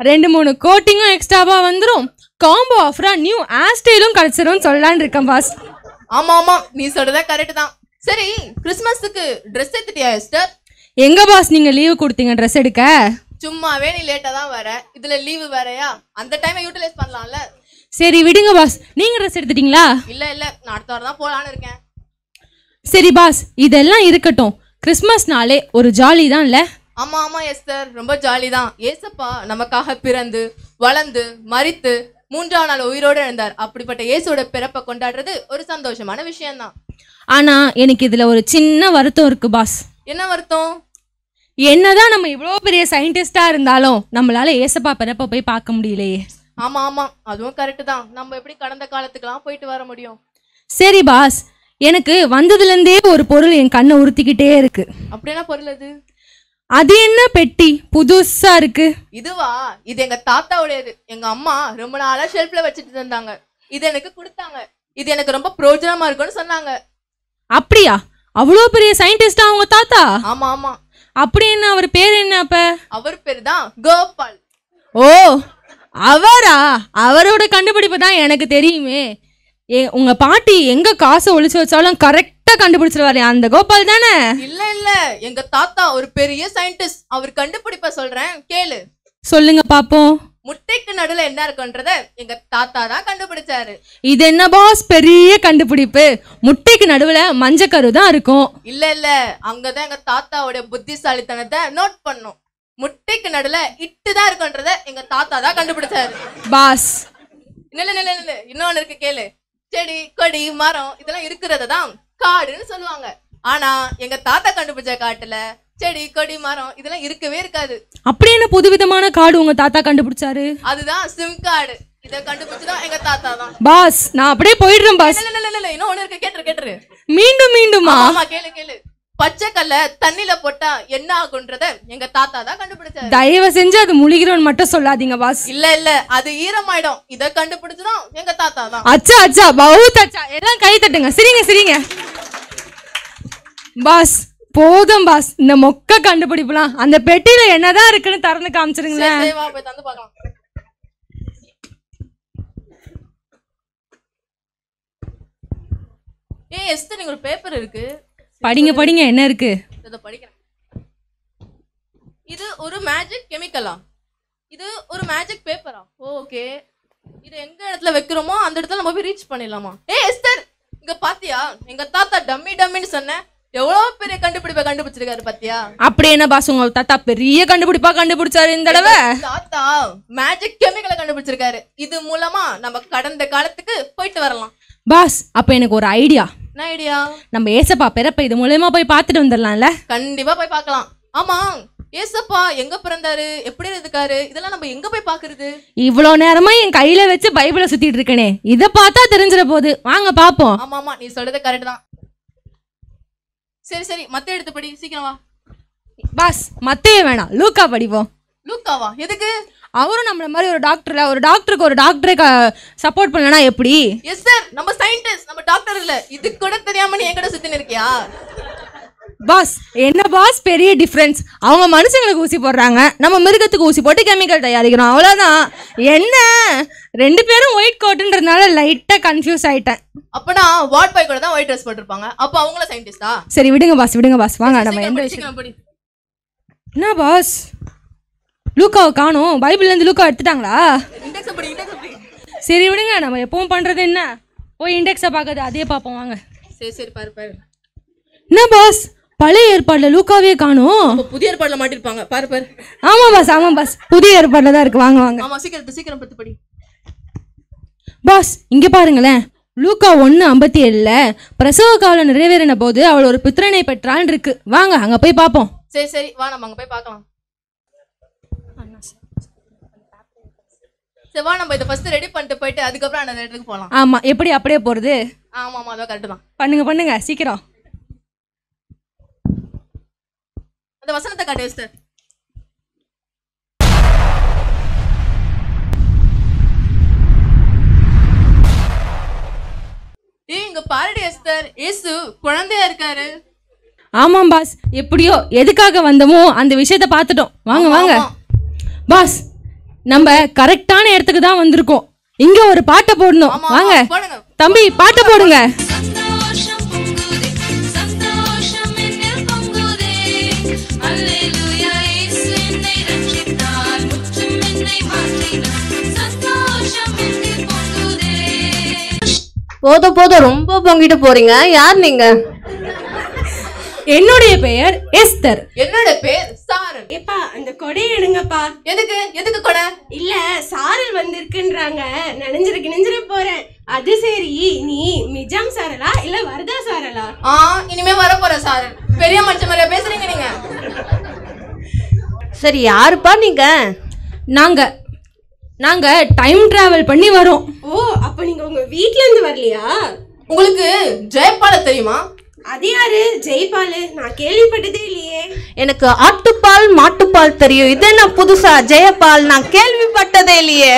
2-3 கோட்டிங்கும் எக்ஸ்ட்ராவாக வந்துடும், காம்போ ஆஃபரா நியூ ஹேர் ஸ்டைலும் கிடைச்சிரும்னு சொல்லலான்னு இருக்கேன் பாஸ். ஆமா, நீ சொல்றதே கரெக்ட் தான். சரி, கிறிஸ்மஸுக்கு ட்ரெஸ் எடுத்துட்டியா எஸ்டர்? எங்க பாஸ் நீங்க லீவு கொடுத்தீங்க ட்ரெஸ் எடுக்க? சும்மாவே நீ லேட்டா தான் வர, இதுல லீவு வேறயா? அந்த டைமை யூட்டிலைஸ் பண்ணலாம்ல. சரி விடுங்க பாஸ், நீங்க ட்ரெஸ் எடுத்துட்டீங்களா? இல்ல நான் அடுத்த வாரம் தான் போலான்னு இருக்கேன். சரி பாஸ், இதெல்லாம் இருக்கட்டும், கிறிஸ்மஸ்னாலே ஒரு ஜாலி தான் இல்ல? ஆமா எஸ்தர், ரொம்ப ஜாலி தான். ஏசப்பா நமக்காக பிறந்து வளர்ந்து மரித்து 3ஆம் நாள் உயிரோடு எழுந்தார். அப்படிப்பட்ட இயேசுவோட பிறப்பை கொண்டாடுறது ஒரு சந்தோஷமான விஷயம்தான். ஆனா எனக்கு இதுல ஒரு சின்ன வருத்தம் இருக்கு பாஸ். என்ன வருத்தம்? என்னதான் நம்ம இவ்வளோ பெரிய சயின்டிஸ்டா இருந்தாலும் நம்மளால ஏசப்பா பிறப்ப போய் பார்க்க முடியலையே. ஆமா அதுவும் கரெக்ட் தான். நம்ம எப்படி கடந்த காலத்துக்கெல்லாம் போயிட்டு வர முடியும்? சரி பாஸ், எனக்கு வந்ததுலேருந்தே ஒரு பொருள் என் கண்ணை உறுத்திக்கிட்டே இருக்கு. அப்படின்னா பொருள் அது? அது என்ன பெட்டி புதுசா இருக்கு? இதுவா? இது எங்க தாத்தாவுடையது. எங்க அம்மா ரொம்ப நாளா ஷெல்ஃப்ல வச்சுட்டு இருந்தாங்க. இது எனக்கு கொடுத்தாங்க. இது எனக்கு ரொம்ப பிரயோஜனமா இருக்கும்னு சொன்னாங்க. அப்படியா? அவ்வளோ பெரிய சயின்டிஸ்டா அவங்க தாத்தா? ஆமா ஆமா. அப்படி என்ன? அவர் பேர் என்ன அப்ப? அவர் பேர் தான் கோபால். ஓ, அவரா? அவரோட கண்டுபிடிப்பு தான் எனக்கு தெரியுமே. உங்க பாட்டி எங்க காசை ஒளிச்சு வச்சாலும் கரெக்டா கண்டுபிடிச்சிருவாரு. அந்த கோபால் தானே? இல்ல இல்ல, எங்க தாத்தா ஒரு பெரிய சயின்டிஸ்ட். அவர் கண்டுபிடிப்ப சொல்றேன் கேளு. சொல்லுங்க பாப்போம். முட்டைக்கு நடுவுல என்ன இருக்குன்றத எங்க தாத்தா தான் கண்டுபிடிச்சாரு. இது என்ன பாஸ் பெரிய கண்டுபிடிப்பு? முட்டைக்கு நடுவுல மஞ்சக்கரு தான் இருக்கும். இல்ல இல்ல, அங்கதான் எங்க தாத்தாவோட புத்திசாலித்தனத்தை நோட் பண்ணும். முட்டைக்கு நடுவுல இட்டு தான் இருக்குன்றத எங்க தாத்தா தான் கண்டுபிடிச்சாரு. பாஸ் இல்ல இல்ல இல்ல, இன்னொன்னு இருக்கு கேளு. செடி கொடி மரம் இதெல்லாம் இருக்கிறத தான் காடுன்னு சொல்லுவாங்க. ஆனா எங்க தாத்தா கண்டுபிடிச்ச காட்டுல செடி கொடி மரம் இதெல்லாம் இருக்கவே இருக்காது. அப்படி என்ன புதுவிதமான காடு உங்க தாத்தா கண்டுபிடிச்சாரு? அதுதான் சிம் காடு. இத கண்டுபிடிச்சதான் எங்க தாத்தா தான். பாஸ் நான் அப்படியே போயிடுறேன் பாஸ். இல்ல இல்ல இல்ல, இன்னொன்னு இருக்கு கேட்டுரு. மீண்டும் மீண்டுமா? ஆமா கேளு கேளு. பச்சை கல்ல தண்ணில போட்டா என்ன ஆகுன்றத எங்க தாத்தா தான் கண்டுபிடிச்சாரு. தயவு செஞ்சு அது முழுகிறோன்னு மட்டும் சொல்லாதீங்க பாஸ். இல்ல இல்ல, அது ஈரமாயிடும். இத கண்டுபிடிச்சதும் எங்க தாத்தா தான். அச்சா அச்சா பவுத் அச்சா. எல்லாம் கை தட்டுங்க. சிரிங்க சிரிங்க. பாஸ் போதும் பாஸ், இந்த மொக்க கண்டுபிடிப்புலாம். அந்த பெட்டியில என்னதான் இருக்குன்னு திறந்து காமிச்சிருங்களேன். சரி வா போய் தந்து பார்க்கலாம். எஸ்தர், நீங்க ஒரு பேப்பர் இருக்கு. படிங்க படிங்க, என்ன இருக்கு? இத படிக்கிறேன். இது ஒரு மேஜிக் கெமிக்கலா? இது ஒரு மேஜிக் பேப்பரா? ஓகே. இது எங்க இடத்துல வைக்கிறோமோ அந்த இடத்துல நம்ம போய் ரீச் பண்ணிடலாமா? எஸ்தர், இங்க பாத்தியா? எங்க தாத்தா டம்மி டம்மின்னு சொன்னேன். எவ்வளவு பெரிய கண்டுபிடிப்பை கண்டுபிடிச்சிருக்காரு பாத்தியா? அப்படி என்ன பாஸ் உங்க தாத்தா பெரிய கண்டுபிடிப்பா கண்டுபிடிச்சாரு இந்த தடவை? தாத்தா மேஜிக் கெமிக்கலை கண்டுபிடிச்சிருக்காரு. இது மூலமா நம்ம கடந்த காலத்துக்கு போயிட்டு வரலாம். பாஸ் அப்ப எனக்கு ஒரு ஐடியா. என்ன ஐடியா? நம்ம ஏசப்பா பிறப்ப இது மூலமா போய் பார்த்துட்டு வந்துடலாம்ல? கண்டிப்பா போய் பார்க்கலாம். ஆமா, ஏசப்பா எங்க பிறந்தாரு, எப்படி இருக்காரு, இதெல்லாம் நம்ம எங்க போய் பாக்குறது? இவ்வளவு நேரமா என் கையில வச்சு பைபிளை சுத்திட்டு இருக்கனே, இத பார்த்தா தெரிஞ்சிட போகுது. வாங்க பாப்போம். ஆமா ஆமா, நீ சொல்றது கரெக்ட் தான். சரி சரி, மத்தேயு எடுத்து படி, சீக்கிரம் வா. பாஸ் மத்தேயு வேணாம், லூக்கா படிப்போம். லூக்காவா? எதுக்கு? அவரும் நம்மள மாதிரி ஒரு டாக்டர்ல, ஒரு டாக்டருக்கு ஒரு டாக்டரை சப்போர்ட் பண்ணலனா எப்படி? எஸ் சார், நம்ம சயின்டிஸ்ட், நம்ம டாக்டர் இல்ல. இது கூட தெரியாம நீ என்கிட்ட சுத்தின இருக்கியா? பாஸ் என்ன பாஸ் பெரிய டிஃபரன்ஸ்? அவங்க மனுஷங்களுக்கு ஊசி போடுறாங்க, நம்ம மிருகத்துக்கு ஊசி போட்டு கெமிக்கல் தயாரிக்கிறோம், அவ்வளோதான். என்ன ரெண்டு பேரும் ஒயிட் கோட்டுன்றதுனால லைட்டா கன்ஃபியூஸ் ஆயிட்டேன். அப்பனா வார்ட் பாய் கூட தான் ஒயிட் ட்ரெஸ் போட்டுருப்பாங்க. அப்ப அவங்கள சயின்டிஸ்டா? சரி விடுங்க பாஸ், விடுங்க பாஸ். வாங்க நம்ம எந்த விஷயம். என்ன பாஸ் லூக்காவை காணோம்? பைபிள்ல இருந்து லூக்கா எடுத்துட்டாங்களா? சரி விடுங்க, நம்ம எப்பவும் பண்றது என்ன, போய் இண்டெக்ஸை பார்க்கறது அதே பார்ப்போம். வாங்க. சரி சரி, பாரு பாரு. என்ன பாஸ் பழைய ஏற்பாடுல லூக்காவே காணோம்? புதிய ஏற்பாடுல மாட்டிருப்பாங்க. பாரு பாரு. ஆமா பாஸ், ஆமா பாஸ், புதிய ஏற்பாடுல தான் இருக்கு. வாங்க வாங்க. ஆமா, சீக்கிரம் சீக்கிரம் பத்து படி. பாஸ் இங்க பாருங்களேன், லூக்கா 1:57 பிரசவ காலம் நிறைவேறின போது அவள் ஒரு புத்திரனை பெற்றான்னு இருக்கு. வாங்க அங்க போய் பார்ப்போம். சரி சரி, வா நம்ம அங்க போய் பார்க்கலாம். சரி வா, நம்ம இதை ஃபர்ஸ்ட் ரெடி பண்ணிட்டு போயிட்டு அதுக்கப்புறம் அந்த இடத்துக்கு போகலாம். ஆமா, எப்படி அப்படியே போறது? ஆமா ஆமா, அதான் கரெக்ட் தான். பண்ணுங்க பண்ணுங்க சீக்கிரம். அந்த வசனத்தை காட்டு எஸ்தர். இங்க பாருடி எஸ்தர், இயேசு குழந்தையா இருக்காரு. ஆமாம் பாஸ், எப்படியோ எதுக்காக வந்தோமோ அந்த விஷயத்த பார்த்துட்டோம். வாங்க வாங்க பாஸ், நம்ம கரெக்டான இடத்துக்கு தான் வந்திருக்கோம். இங்க ஒரு பாட்டை போடணும். வாங்க தம்பி, பாட்டை போடுங்க. போதும் போதும், ரொம்ப பொங்கிட்டு போறீங்க. யார் நீங்க? என்னுடைய பெயர் எஸ்தர். என்னோட பேர் சாரல். ஏப்பா அந்த கொடை எடுங்கப்பா. எதுக்கு எதுக்கு கொடை? இல்ல சாரல் வந்திருக்குன்றாங்க, நனைஞ்சிர போறேன். அது சரி, நீ மிஜாம் சாரலா இல்ல வரதா சாரலா? இனிமே வர போற சாரல். பெரிய மனுஷன் மாதிரியா பேசுறீங்க நீங்க? சரி யாருப்பா நீங்க? நாங்க டைம் டிராவல் பண்ணி வரோம். ஓ, அப்ப நீங்க உங்க வீட்ல இருந்து வரலையா? உங்களுக்கு ஜெயபால தெரியுமா? அது யாரு ஜெய்பாலு? நான் கேள்விப்பட்டதே இல்லையே. எனக்கு ஆட்டுப்பால் மாட்டுப்பால் தெரியும். இது என்ன புதுசா ஜெயபால்? நான் கேள்விப்பட்டதே இல்லையே.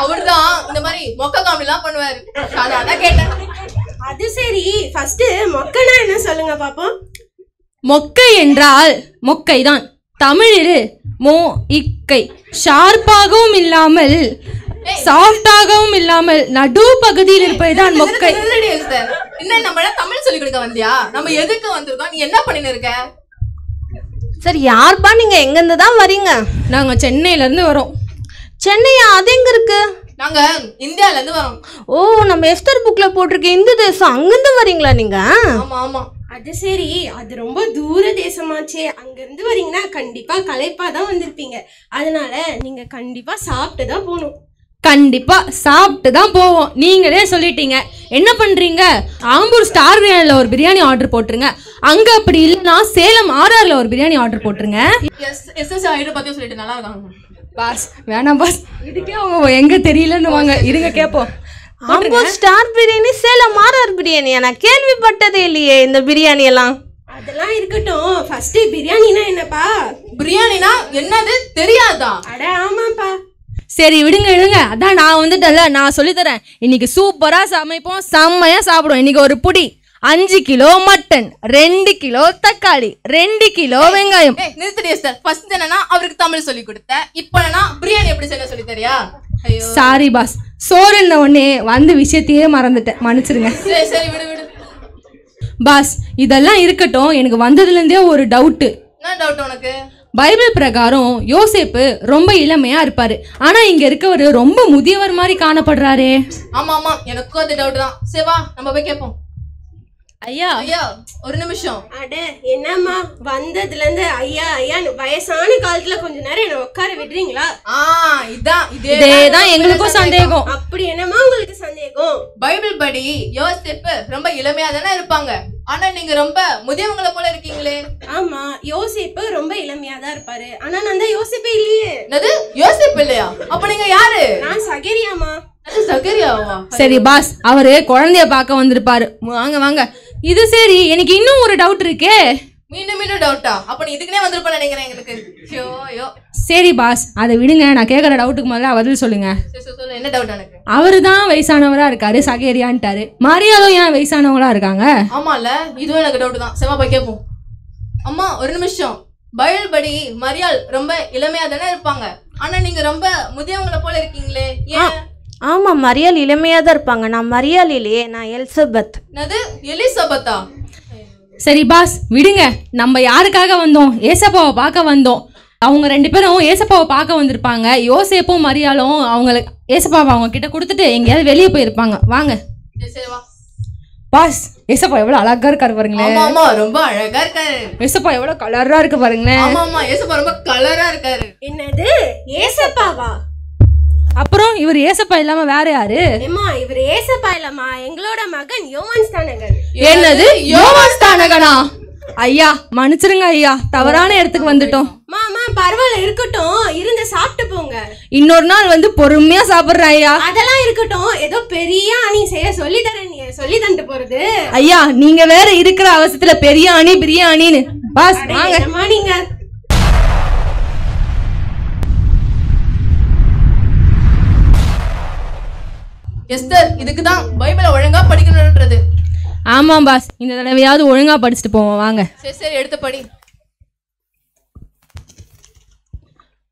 அவர்தான் இந்த மாதிரி மொக்க காமெடிலாம் பண்ணுவாரு. அதான் கேட்டேன். அது சரி, ஃபர்ஸ்ட் மொக்கனா என்ன சொல்லுங்க பாப்போம். மொக்கை என்றால் மொக்கைதான். தமிழில் மோ இக்கை. ஷார்ப்பாகவும் இல்லாமல் சாஃப்டாகவும் இல்லாமல் நடு பகுதியில் இருப்பதுதான் மொக்கை. என்ன நம்ம தமிழ் சொல்லி கொடுக்க வந்தியா? நம்ம எதுக்கு வந்திருக்கோம்? நீ என்ன பண்ணின்னு இருக்க? சரி, யார்ப்பா நீங்க? எங்க இருந்து தான் வரீங்க? நாங்க சென்னையில இருந்து வரோம். சென்னையா? அது எங்க இருக்கு? நாங்க இந்தியால இருந்து வரோம். ஓ, நம்ம எஸ்தர் புக்ல போட்டிருக்க இந்து தேசம், அங்கிருந்து வரீங்களா நீங்க? ஆமா ஆமா. அது சரி, அது ரொம்ப தூர தேசமாச்சே. அங்க இருந்து வரீங்கன்னா கண்டிப்பா களைப்பா தான் வந்திருப்பீங்க. அதனால நீங்க கண்டிப்பா சாப்பிட்டு தான் போகணும். கண்டிப்பா சாப்பிட்டு தான் போவோம். நீங்களே சொல்லிட்டீங்க. என்ன பண்றீங்க? ஆம்பூர் ஸ்டார் பிரியாணில ஒரு பிரியாணி ஆர்டர் போட்டுருங்க. அங்க அப்படி இல்லைன்னா சேலம் RRல ஒரு பிரியாணி ஆர்டர் போட்டுருங்க. பத்தி சொல்லிட்டு நல்லா இருக்காங்க. பாஸ் வேணாம் பாஸ், இதுக்கே அவங்க எங்க தெரியலன்னு வாங்க. இருங்க கேட்போம். Ambur star biryani, Salem RR biryani. நான் கேள்விப்பட்டதே இல்லையே இந்த பிரியாணி எல்லாம். அதெல்லாம் இருக்கட்டும், ஃபர்ஸ்ட் பிரியாணினா என்னப்பா? பிரியாணினா என்னது தெரியாதா? அட ஆமாப்பா. சரி விடுங்க விடுங்க, அதான் நான் வந்துட்டேன்ல, நான் சொல்லித்தரேன். இன்னைக்கு சூப்பரா சமைப்போம், செம்மையா சாப்பிடுவோம். இன்னைக்கு ஒரு புடி 5 கிலோ மட்டன், 2 கிலோ தக்காளி, 2 கிலோ வெங்காயம். நிறுத்தடி சார். ஃபர்ஸ்ட் என்னன்னா அவருக்கு தமிழ் சொல்லி கொடுத்தேன். இப்போ என்னன்னா பிரியாணி எப்படி செய்ய சொல்லி தரியா? ஐயோ சாரி பாஸ், சோறுன்ன உடனே வந்து விஷயத்தையே மறந்துட்டேன், மன்னிச்சிருங்க. சரி சரி விடு விடு. பாஸ் இதெல்லாம் இருக்கட்டும், எனக்கு வந்ததுலேருந்தே ஒரு டவுட்டு. என்ன டவுட் உனக்கு? பைபிள் பிரகாரம் யோசேப்பு ரொம்ப இளமையா இருப்பாரு, ஆனா இங்க இருக்கவர் ரொம்ப முதியவர் மாதிரி காணப்படுறாரே. ஆமா ஆமா, எனக்கும் அது டவுட் தான். சேவா நம்ம போய் கேட்போம். ஐயா ஐயா ஒரு நிமிஷம். அட என்னம்மா, வந்ததுல இருந்து ஐயா ஐயான்னு வயசான காலத்துல கொஞ்ச நேரம் என்ன உட்கார விடுறீங்களா? இதேதான் எங்களுக்கும் சந்தேகம். அப்படி என்னமா உங்களுக்கு சந்தேகம்? பைபிள் படி யோசேப்பு ரொம்ப இளமையா தானே இருப்பாங்க, ஆனா நீங்க ரொம்ப முதியவங்களை போல இருக்கீங்களே. ஆமா, யோசேப்பு ரொம்ப இளமையா தான் இருப்பாரு, ஆனா நான் தான் யோசேப்பே இல்லையே. என்னது யோசேப்பு இல்லையா? அப்ப நீங்க யாரு? நான் சகரியாமா. சகரியாவா? சரி பாஸ், அவரு குழந்தைய பார்க்க வந்திருப்பாரு. வாங்க வாங்க. இது சரி, எனக்கு இன்னும் ஒரு டவுட் இருக்கே. மீண்டும் டவுட்டா? அப்ப நீ இதுக்குனே வந்திருப்ப நினைக்கிறேன் எங்களுக்கு. ஐயோ சரி பாஸ், அதை விடுங்க. நான் கேட்குற டவுட்டுக்கு முதல்ல பதில் சொல்லுங்க. சொல்லு, என்ன டவுட் எனக்கு? அவரு தான் வயசானவரா இருக்காரு, சகேரியான்ட்டாரு. மரியாளும் ஏன் வயசானவங்களா இருக்காங்க? ஆமால, இதுவும் எனக்கு டவுட் தான். செவா போய் கேட்போம். அம்மா ஒரு நிமிஷம். பைபிள் படி மரியாள் ரொம்ப இளமையா தானே இருப்பாங்க, ஆனா நீங்க ரொம்ப முதியவங்களை போல இருக்கீங்களே, ஏன்? ஆமா, மரியாள் இளமையா தான் இருப்பாங்க. நான் மரியாள் இல்லையே, நான் எலிசபெத். என்னது எலிசபெத்தா? சரி பாஸ் விடுங்க, நம்ம யாருக்காக வந்தோம்? ஏசப்பாவை பார்க்க வந்தோம். அவங்க 2 பேரும் ஏசப்பாவை பார்க்க வந்திருப்பாங்க. யோசேப்பும் மரியாளும் அவங்களுக்கு ஏசப்பாவை அவங்க கிட்ட கொடுத்துட்டு எங்கேயாவது வெளியே போயிருப்பாங்க. வாங்க பாஸ். ஏசப்பா எவ்வளவு அழகா இருக்காரு பாருங்களேன். ஆமா ஆமா, ரொம்ப அழகா இருக்காரு. ஏசப்பா எவ்வளவு கலரா இருக்கு பாருங்களேன். ஆமா ஆமா, ஏசப்பா ரொம்ப கலரா இருக்காரு. என்னது ஏசப்பாவா? அப்புறம் இவர் ஏசப்பா இல்லாம வேற யாரு? ஏமா, இவர் ஏசப்பா இல்லம்மா, எங்களோட மகன் யோவான் ஸ்நானகன். என்னது யோவான் ஸ்நானகனா? ஐயா மன்னிச்சிருங்க ஐயா, தவறான இடத்துக்கு வந்துட்டோம். மாமா பரவாயில்ல, இருக்கட்டும், இருந்து சாப்பிட்டு போங்க. இன்னொரு நாள் வந்து பொறுமையா சாப்பிடுறேன் ஐயா. அதெல்லாம் இருக்கட்டும், ஏதோ பெரிய அணி செய்ய சொல்லி தரேன், நீ சொல்லி தந்துட்டு போறது. ஐயா நீங்க வேற இருக்கிற அவசரத்துல பெரிய அணி பிரியாணின்னு. பாஸ் வாங்க. நீங்க எஸ்தர், இதுக்கு தான் பைபிளை ஒழுங்கா படிக்கணும்ன்றது. ஆமாம் பாஸ், இந்த தடவையாவது ஒழுங்கா படிச்சுட்டு போவோம் வாங்க. சரி சரி, எடுத்து படி.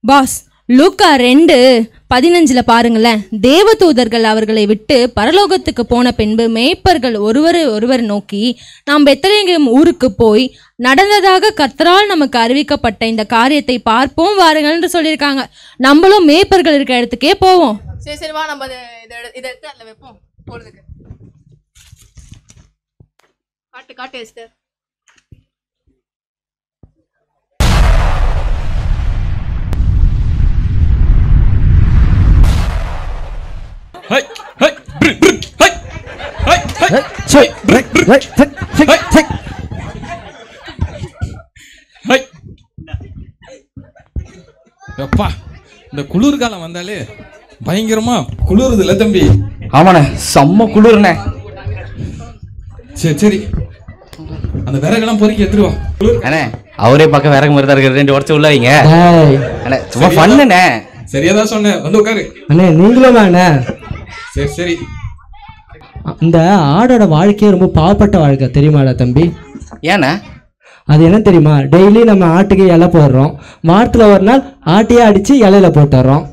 பாஸ் லூக்கா 2:15 பாருங்களேன். தேவதூதர்கள் அவர்களை விட்டு பரலோகத்துக்கு போன பின்பு மேய்ப்பர்கள் ஒருவர் நோக்கி, நாம் பெத்லகேம் ஊருக்கு போய் நடந்ததாக கர்த்தரால் நமக்கு அறிவிக்கப்பட்ட இந்த காரியத்தை பார்ப்போம் வாருங்கள் என்று சொல்லியிருக்காங்க. நம்மளும் மேய்ப்பர்கள் இருக்க இடத்துக்கே போவோம். சரி சரி வா, நம்ம இதை எடுத்து அதில் வைப்போம் போறதுக்கு. காட்டு காட்டு எஸ்தர். எப்பா இந்த குளிர்காலம் வந்தாலே பயங்கரமா குளிருது இல்ல தம்பி? ஆமாண்ணே, செம்ம குளிர்ண்ணே. சரி சரி அந்த விறகெல்லாம் பொறுக்கி எடுத்துருவா. அண்ணே அவரே பக்கம் விறகு மாதிரி தான் இருக்கு, 2 உடச்சு உள்ள வைங்க. அண்ணே சும்மா பண்ணுண்ணே. சரியா தான் சொன்னேன், வந்து உட்காரு. அண்ணே நீங்களும் அண்ணே. சரி சரி. இந்த ஆடோட வாழ்க்கையே ரொம்ப பாவப்பட்ட வாழ்க்கை தெரியுமாடா தம்பி? ஏண்ணே? அது என்ன தெரியுமா, டெய்லி நம்ம ஆட்டுக்கு இலை போடுறோம், வாரத்தில் ஒரு நாள் ஆட்டையே அடித்து இலையில போட்டுடுறோம்.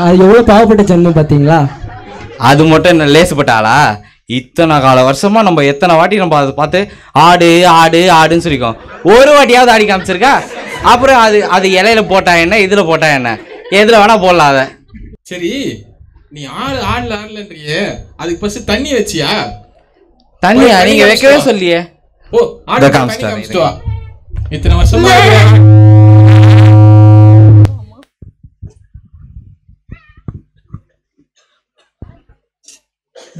அது எவ்வளோ பாவப்பட்ட ஜென்மம் பார்த்தீங்களா? அது மட்டும் என்ன லேசுப்பட்ட ஆளா? இத்தனை கால வருஷமா நம்ம எத்தனை வாட்டி நம்ம அதை பார்த்து ஆடு ஆடு ஆடுன்னு சொல்லிக்கோம், ஒரு வாட்டியாவது ஆடி காமிச்சிருக்கா? அப்புறம் அது அது இலையில போட்டா என்ன, இதுல போட்டா என்ன, எதுல வேணா போடலாம் அதை. சரி நீ ஆடலன்றியே, அதுக்கு ஃபர்ஸ்ட் தண்ணி வச்சியா? தண்ணியா? நீங்க வைக்கவே சொல்லியே. ஓ ஆடு காமிச்சிட்டு வா. இத்தனை வருஷமா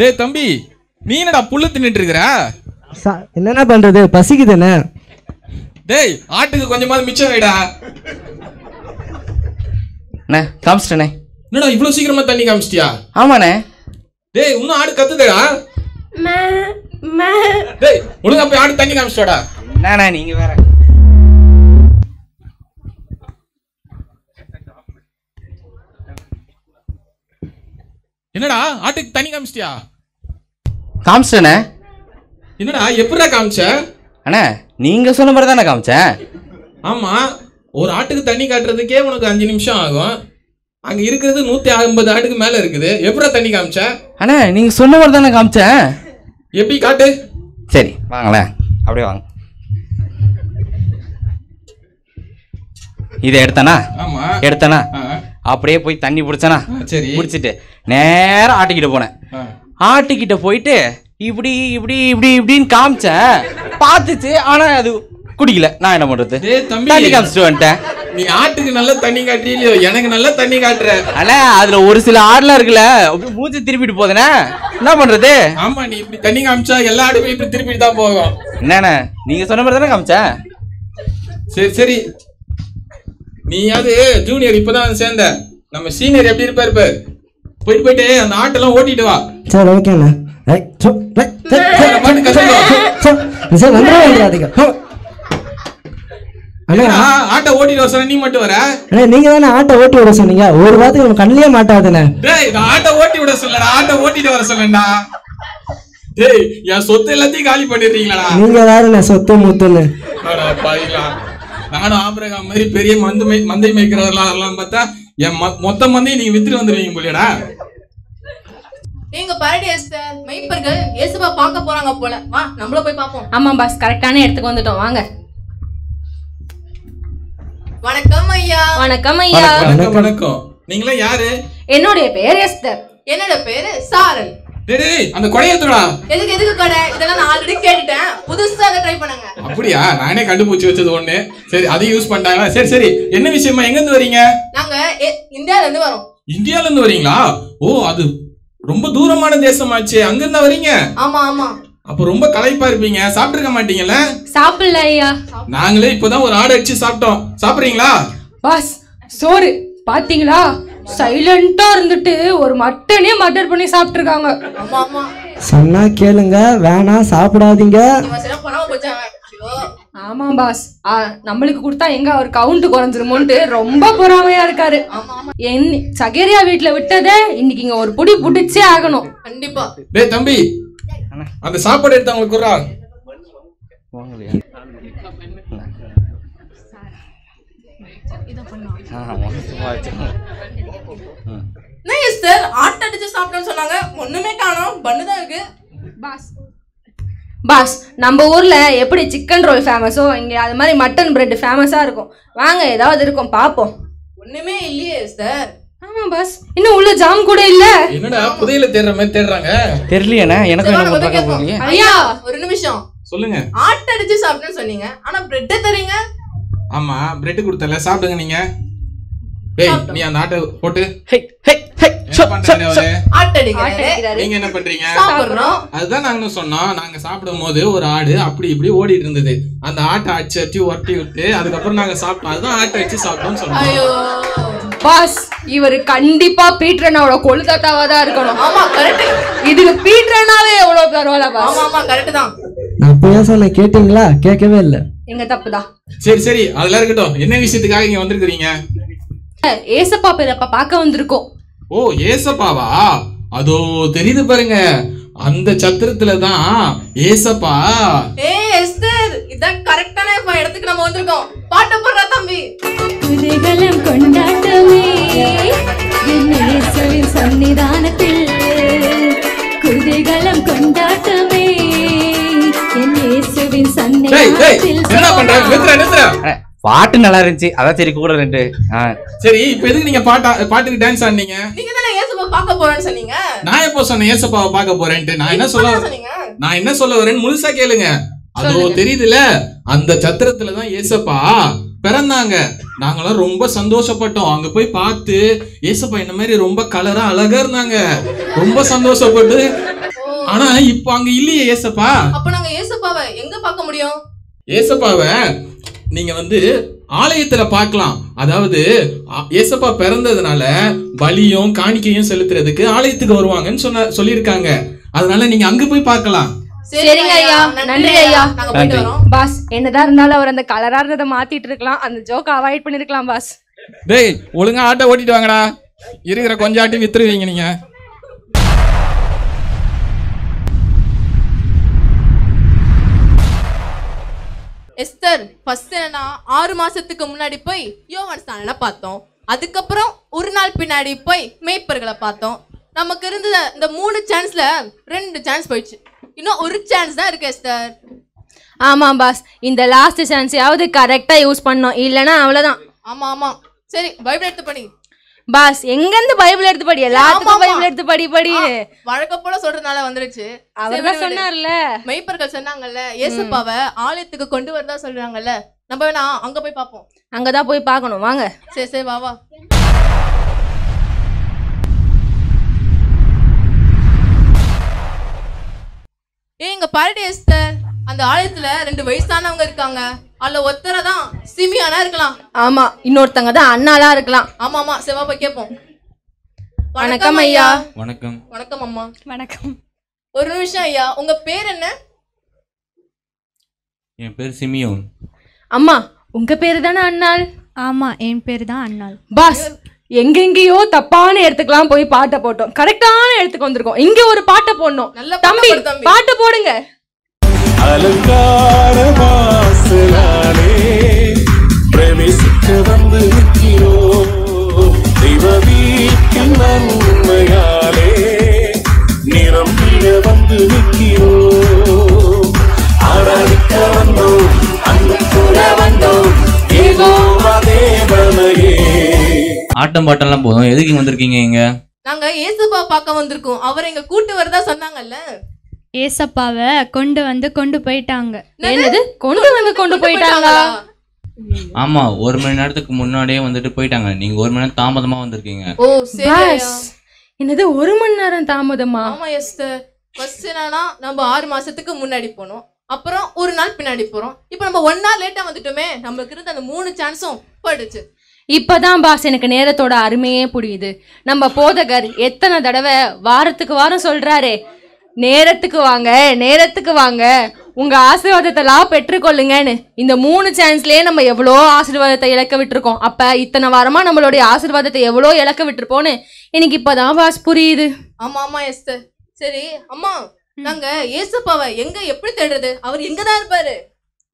டேய் தம்பி, நீ என்னடா புல்லு தின்னுட்டு இருக்கற? என்னென்ன பண்றது, பசிக்குதுண்ணே. டேய் ஆட்டுக்கு கொஞ்சமாவது மிச்சம் வைடா. அண்ணே காமிச்சிட்டேண்ணே. என்னடா இவ்வளவு சீக்கிரமா தண்ணி காமிச்சிட்டியா? ஆமாண்ணே. டேய் இன்னும் ஆடு கத்துதேடா. டேய் ஒழுங்கா போய் ஆடு தண்ணி காமிச்சிட்டடா. நானே நீங்க வேற. என்னடா ஆட்டுக்கு தண்ணி காமிச்சிட்டியா? காமிச்சிட்டேண்ணே. என்னடா எப்படிடா காமிச்ச? அண்ணே நீங்க சொன்ன மாதிரி தானே காமிச்சேன். ஆமா, ஒரு ஆட்டுக்கு தண்ணி காட்டுறதுக்கே உனக்கு 5 நிமிஷம் ஆகும். அங்க இருக்கிறது 150 ஆட்டுக்கு மேல இருக்குது, எப்படிடா தண்ணி காமிச்ச? அண்ணே நீங்க சொன்ன மாதிரி தானே காமிச்சேன். எப்படி காட்டு? சரி வாங்களேன், அப்படியே வாங்க. இதை எடுத்தானா? ஆமா எடுத்தானா? அப்படியே போய் தண்ணி பிடிச்சானா? சரி பிடிச்சிட்டு நேரா ஆட்டுக்கிட்ட போனேன். ஆட்டுக்கிட்ட போயிட்டு இப்படி இப்படி இப்படி இப்படின்னு காமிச்சேன், பார்த்துச்சு. ஆனா அது குடிக்கல. நான் என்ன பண்றது? தண்ணி காமிச்சிட்டு வந்துட்டேன். நீ ஆட்டுக்கு நல்லா தண்ணி காட்டுறியோ, எனக்கு நல்லா தண்ணி காட்டுற. அண்ணா அதுல ஒரு சில ஆடுலாம் இருக்குல்ல, அப்படியே மூஞ்சி திருப்பிட்டு போதுண்ணே, என்ன பண்றது? ஆமா நீ இப்படி தண்ணி காமிச்சா எல்லா ஆடுமே இப்படி திருப்பிட்டு தான் போகும். என்னண்ணே நீங்க சொன்ன மாதிரி தானே காமிச்சேன். சரி சரி, நீயாவது ஜூனியர் இப்பதான் வந்து சேர்ந்த, நம்ம சீனியர் எப்படி இருப்பாரு பாரு. போயிட்டு அந்த ஆட்டெல்லாம் ஓட்டிட்டு வா. சரி ஓகேண்ணே. ஆட்டை ஓட்டிட்டு வர சொன்ன, நீ மட்டும் வர? நீங்க தானே ஆட்டை ஓட்டி விட சொன்னீங்க, ஒரு வாரத்துக்கு நம்ம கண்ணிலே மாட்டாதுண்ணே. டேய் நான் ஆட்டை ஓட்டி விட சொல்லடா, ஆட்டை ஓட்டிட்டு வர சொல்லடா. டேய் என் சொத்து எல்லாத்தையும் காலி பண்ணிடுறீங்களா? நீங்க வேறண்ணே சொத்து முத்துன்னு. நானும் ஆபிரகாம் மாதிரி பெரிய மந்தை மேய்க்கிறவர்களாம் பார்த்தா என் மொத்த மந்தையும் நீங்க வித்துட்டு வந்துருவீங்க போலியடா. நீங்க பாருடி எஸ்தர், மெய்ப்பர்கள் இயேசுவை பார்க்க போறாங்க போல. வா நம்மள போய் பாப்போம். ஆமா பாஸ், கரெக்டான இடத்துக்கு வந்துட்டோம், வாங்க. வணக்கம் ஐயா. வணக்கம் ஐயா. வணக்கம் வணக்கம். நீங்களே யாரு? என்னுடைய பேர் எஸ்தர். என்னோட பேரு சாரல். டேய் அந்த கொடைய எடுத்துடா. எதுக்கு கடை? இதெல்லாம் நான் ஆல்ரெடி கேட்டுட்டேன், புதுசா அதை ட்ரை பண்ணுங்க. அப்படியா? நானே கண்டுபிடிச்சு வச்சது ஒண்ணு. சரி அதையும் யூஸ் பண்ணிட்டாங்களா? சரி சரி, என்ன விஷயமா, எங்க இருந்து வரீங்க? நாங்க இந்தியால இருந்து வரோம். இந்தியால இருந்து வரீங்களா? ஓ அது ரொம்ப தூரமான தேசமாச்சே, அங்க இருந்தா வரீங்க? ஆமா ஆமா. அப்ப ரொம்ப களைப்பா இருப்பீங்க, சாப்பிட்டுருக்க மாட்டீங்கல்ல? சாப்பிடல ஐயா. நாங்களே இப்பதான் ஒரு ஆடு அடிச்சு சாப்பிட்டோம், சாப்பிடுறீங்களா? பாஸ் சோறு பாத்தீங்களா, சைலண்டா இருந்துட்டு ஒரு மட்டனே மர்டர் பண்ணி சாப்பிட்டு இருக்காங்க. ஆமா ஆமா. சொன்னா கேளுங்க, வேணாம் சாப்பிடாதீங்க. ஆமா பாஸ், நம்மளுக்கு கொடுத்தா எங்க அவர் கவுண்ட் குறைஞ்சிருமோன்ட்டு ரொம்ப பொறாமையா இருக்காரு. சகேரியா வீட்டுல விட்டதே இன்னைக்கு இங்க ஒரு புடி புடிச்சே ஆகணும். கண்டிப்பா. டேய் தம்பி, அந்த சாப்பாடு எடுத்து அவங்களுக்கு குறா. ஆட்ட அடிச்சு சாப்பிட்டோம்னு சொன்னாங்க, ஒண்ணுமே காணோம், பண்ணுதான் இருக்கு. பாஸ் நம்ம ஊர்ல எப்படி சிக்கன் ரோல் ஃபேமஸோ இங்க அது மாதிரி மட்டன் பிரெட் ஃபேமஸா இருக்கும். வாங்க ஏதாவது இருக்கும் பாப்போம். ஒண்ணுமே இல்லையே சார். ஆமா பாஸ், இன்னும் உள்ள ஜாம் கூட இல்ல. என்னடா புதையல தேடுற மாதிரி தேடுறாங்க? தெரியலையே, எனக்கு என்ன பண்றாங்க போறீங்க? ஐயா ஒரு நிமிஷம் சொல்லுங்க. ஆட்ட அடிச்சு சாப்பிட்டேன்னு சொன்னீங்க, ஆனா பிரெட் தரீங்க. ஆமா பிரெட் கொடுத்தல, சாப்பிடுங்க நீங்க. டேய் நீ அந்த ஆட்டை போட்டு நீங்க என்ன பண்றீங்க? அதுதான் நாங்க சொன்னோம். நாங்க சாப்பிடும் போது ஒரு ஆடு அப்படி இப்படி ஓடிட்டு இருந்தது, அந்த ஆட்டை அடிச்சு அடிச்சு ஒட்டி விட்டு அதுக்கப்புறம் நாங்க சாப்பிட்டோம். அதுதான் ஆட்டை அடிச்சு சாப்பிட்டோம்னு சொன்னோம். பாஸ் இவரு கண்டிப்பா பீட்ரனாவோட கொழுத்தாத்தாவா தான் இருக்கணும். ஆமா கரெக்ட். இதுக்கு பீட்ரனாவே எவ்வளவு வருவாளா பாஸ்? ஆமா ஆமா கரெக்ட் தான். நான் அப்பயே சொன்னேன், கேட்டீங்களா? கேட்கவே இல்லை. எங்க தப்புதான். சரி சரி அதெல்லாம் இருக்கட்டும். என்ன விஷயத்துக்காக இங்க வந்திருக்கீங்க? ஏசப்பா பிறப்ப பார்க்க வந்திருக்கோம். ஓ ஏசப்பாவா? அதோ தெரியுது பாருங்க, அந்த சத்திரத்துல தான் ஏசப்பா. எஸ்தர், இதான் கரெக்டான இடத்துக்கு நம்ம வந்திருக்கோம். பாட்டு போடுறா தம்பி. குதூகலம் கொண்டாட்டமே என் இயேசுவின் சன்னிதானத்தில், குதூகலம் கொண்டாட்டமே என் இயேசுவின் சன்னிதானத்தில். என்ன பண்ற? நிறுத்துற நிறுத்துற. பாட்டு நல்லா இருந்துச்சு, அதான் சரி கூட ரெண்டு. சரி இப்போ எதுக்கு நீங்க பாட்டுக்கு டான்ஸ் ஆடுனீங்க? நீங்க தானே ஏசப்பா பார்க்க போறேன்னு சொன்னீங்க. நான் எப்போ சொன்னேன் ஏசப்பாவை பார்க்க போறேன்ட்டு? நான் என்ன சொல்ல வரேன்னு முழுசா கேளுங்க. அதோ தெரியுதுல, அந்த சத்திரத்துல தான் ஏசப்பா பிறந்தாங்க. நாங்களாம் ரொம்ப சந்தோஷப்பட்டோம். அங்க போய் பார்த்து ஏசப்பா என்ன மாதிரி ரொம்ப கலரா அழகா இருந்தாங்க. ரொம்ப சந்தோஷப்பட்டு. ஆனா இப்போ அங்க இல்லையே ஏசப்பா. அப்ப நாங்க ஏசப்பாவை எங்க பார்க்க முடியும்? ஏசப்பாவை நீங்க ஆலயத்துல பார்க்கலாம். அதாவது ஏசப்பா பிறந்ததுனால பலியும் காணிக்கையும் செலுத்துறதுக்கு ஆலயத்துக்கு வருவாங்கன்னு சொல்லியிருக்காங்க. அதனால நீங்க அங்க போய் பார்க்கலாம். சரிங்க ஐயா, நன்றி ஐயா. பாஸ், என்னதான் இருந்தாலும் அவர் அந்த கலரா இருந்ததை மாத்திட்டு இருக்கலாம், அந்த ஜோக்க அவாய்ட் பண்ணிருக்கலாம் பாஸ். டேய் ஒழுங்கா ஆட்டோ ஓட்டிட்டு வாங்கடா, இருக்கிற கொஞ்சம் ஆட்டி வித்துருவீங்க நீங்க. எஸ்தர், ஃபர்ஸ்ட் என்னன்னா 6 மாசத்துக்கு முன்னாடி போய் யோவான் ஸ்நானனை பார்த்தோம். அதுக்கப்புறம் ஒரு நாள் பின்னாடி போய் மேய்ப்பர்களை பார்த்தோம். நமக்கு இருந்த இந்த 3 சான்ஸ்ல 2 சான்ஸ் போயிடுச்சு. இன்னும் ஒரு சான்ஸ் தான் இருக்கு எஸ்தர். ஆமாம் பாஸ், இந்த லாஸ்ட் சான்ஸையாவது கரெக்டா யூஸ் பண்ணோம், இல்லைன்னா அவ்வளவுதான். ஆமா ஆமா. சரி பைபிள் எடுத்து படி. பாஸ், எங்க இருந்து பைபிள் எடுத்து படி? எல்லாத்துக்கும் பைபிள் எடுத்து படி. வழக்கம் போல சொல்றதுனால வந்துருச்சு. அவர்தான் சொன்னார்ல, மெய்ப்பர்கள் சொன்னாங்கல்ல ஏசப்பாவை ஆலயத்துக்கு கொண்டு வரதா சொல்றாங்கல்ல, நம்ம வேணா அங்க போய் பார்ப்போம். அங்கதான் போய் பார்க்கணும், வாங்க. சரி சரி வா வா. இங்க பாருடி எஸ்தர், அந்த ஆலயத்துல 2 வயசானவங்க இருக்காங்க. அதுல ஒருத்தரை தான் சிமியானா இருக்கலாம். ஆமா, இன்னொருத்தங்க தான் அண்ணாலா இருக்கலாம். ஆமா ஆமா, செவா போய் கேட்போம். வணக்கம் ஐயா. வணக்கம். வணக்கம் அம்மா. வணக்கம். ஒரு நிமிஷம் ஐயா, உங்க பேர் என்ன? என் பேர் சிமியோன். அம்மா, உங்க பேரு தானே அண்ணாள்? ஆமா, என் பேரு தான் அண்ணாள். பாஸ், எங்கெங்கயோ தப்பான இடத்துக்குலாம் போய் பாட்டை போட்டோம், கரெக்டான இடத்துக்கு வந்திருக்கோம். இங்க ஒரு பாட்டை போடணும். தம்பி, பாட்டு போடுங்க. அலங்கார வாசலாலே பிரவேசிக்க வந்து நிற்கிறோம், தெய்வ வீட்டின் நன்மையாலே நிரம்பிட வந்து நிற்கிறோம், ஆராதிக்க வந்தோம், அன்பு கூட வந்தோம், யெகோவா தேவனையே. ஆட்டம் பாட்டம்லாம் போதும், எதுக்கு இங்க வந்திருக்கீங்க? இங்க நாங்க ஏசப்பா பார்க்க வந்திருக்கோம். அவர் எங்க கூட்டு வரதா சொன்னாங்கல்ல. ஏசப்பாவை கொண்டு போயிட்டாங்க. என்னது கொண்டு போயிட்டாங்க? ஆமா, 1 மணி நேரத்துக்கு முன்னாடியே போயிட்டாங்க. நீங்க 1 மணி நேரம் தாமதமா வந்திருக்கீங்க. ஓ சரி. என்னது 1 மணி நேரம் தாமதமா? ஆமா எஸ்தர், ஃபர்ஸ்ட் என்னன்னா நம்ம 6 மாசத்துக்கு முன்னாடி போனோம், அப்புறம் ஒரு நாள் பின்னாடி போறோம். இப்போ நம்ம 1 நாள் லேட்டா வந்துட்டோமே, நமக்கு இருந்த அந்த 3 சான்ஸும் போயிடுச்சு. இப்பதான் பாஸ் எனக்கு நேரத்தோட அருமையே புரியுது. நம்ம போதகர் எத்தனை தடவை வாரத்துக்கு வாரம் சொல்றாரு, நேரத்துக்கு வாங்க, நேரத்துக்கு வாங்க, உங்க ஆசீர்வாதத்தெல்லாம் பெற்றுக்கொள்ளுங்கன்னு. இந்த 3 சான்ஸ்லயே நம்ம எவ்வளோ ஆசீர்வாதத்தை இழக்க விட்டுருக்கோம். அப்ப இத்தனை வாரமா நம்மளுடைய ஆசீர்வாதத்தை எவ்வளோ இழக்க விட்டுருப்போன்னு எனக்கு இப்பதான் பாஸ் புரியுது. ஆமா ஆமா எஸ்தர். சரி அம்மா, நாங்க ஏசப்பாவை எங்க எப்படி தேடுறது? அவர் எங்கதான் இருப்பாரு?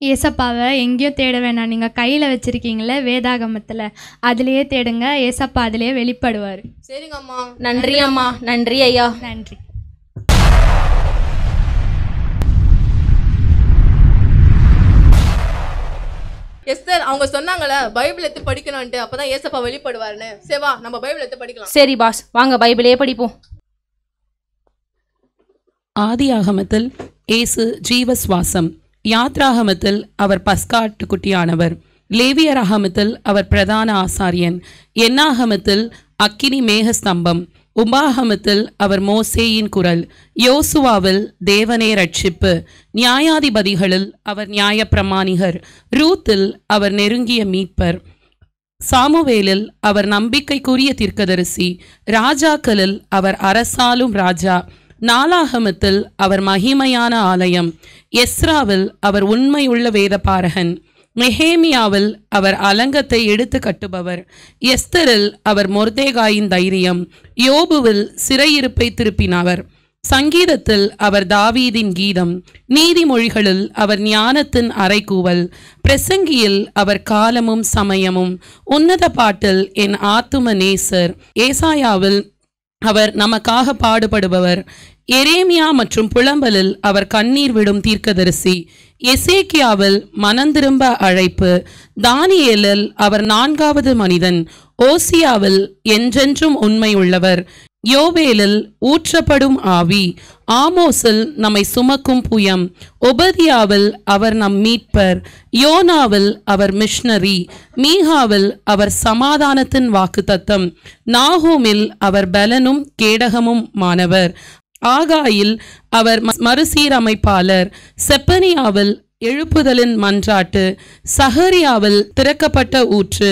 ஏசப்பாவை எங்கேயும் தேட வேணாம், நீங்க கையில வச்சிருக்கீங்களே வேதாகமத்துல, அதுலயே தேடுங்க. ஏசப்பா அதுலயே வெளிப்படுவாரு. சரிங்க அம்மா. நன்றி அம்மா. நன்றி ஐயா. நன்றி. எஸ்தர், அவங்க சொன்னாங்கல்ல பைபிள் எடுத்து படிக்கணும்ட்டு, அப்பதான் ஏசப்பா வெளிப்படுவாருன்னு. சேவா, நம்ம பைபிள் எடுத்து படிக்கலாம். சரி பாஸ், வாங்க பைபிளே படிப்போம். ஆதியாகமத்தில் இயேசு ஜீவஸ்வாசம், யாத்ராகமத்தில் அவர் பஸ்காட்டுக்குட்டியானவர், லேவியராகமத்தில் அவர் பிரதான ஆசாரியன், என்னாகமத்தில் அக்கினி மேகஸ்தம்பம், உபாகமத்தில் அவர் மோசேயின் குரல், யோசுவாவில் தேவனே ரட்சிப்பு, நியாயாதிபதிகளில் அவர் நியாயப்பிரமாணிகர், ரூத்தில் அவர் நெருங்கிய மீட்பர், சாமுவேலில் அவர் நம்பிக்கைக்குரிய தீர்க்கதரிசி, ராஜாக்களில் அவர் அரசாலும் ராஜா, நாளாகமத்தில் அவர் மகிமையான ஆலயம், எஸ்ராவில் அவர் உண்மையுள்ள வேதபாரகன், நெஹேமியாவில் அவர் அலங்கத்தை எடுத்து கட்டுபவர், எஸ்தரில் அவர் மொர்தேகாயின் தைரியம், யோபுவில் சிறையிருப்பை திருப்பினவர், சங்கீதத்தில் அவர் தாவீதின் கீதம், நீதிமொழிகளில் அவர் ஞானத்தின் அறைகூவல், பிரசங்கியில் அவர் காலமும் சமயமும், உன்னத பாட்டில் என் ஆத்தும நேசர், ஏசாயாவில் அவர் நமக்காக பாடுபடுபவர், எரேமியா மற்றும் புலம்பலில் அவர் கண்ணீர் விடும் தீர்க்கதரிசி, எசேக்கியாவில் மனந்திரும்ப அழைப்பு, தானியேலில் அவர் 4வது மனிதன், ஓசியாவில் என்றென்றும் உண்மை உள்ளவர், யோவேலில் ஊற்றப்படும் ஆவி, ஆமோஸில் நம்மை சுமக்கும் புயம், ஒபதியாவில் அவர் நம் மீட்பர், யோனாவில் அவர் மிஷனரி, மீகாவில் அவர் சமாதானத்தின் வாக்குத்தத்தம், நாகூமில் அவர் பலனும் கேடகமும் மாணவர், ஆகாயில் அவர் மறுசீரமைப்பாளர், செப்பனியாவில் எழுப்புதலின் மன்றாட்டு, சகரியாவில் திறக்கப்பட்ட ஊற்று,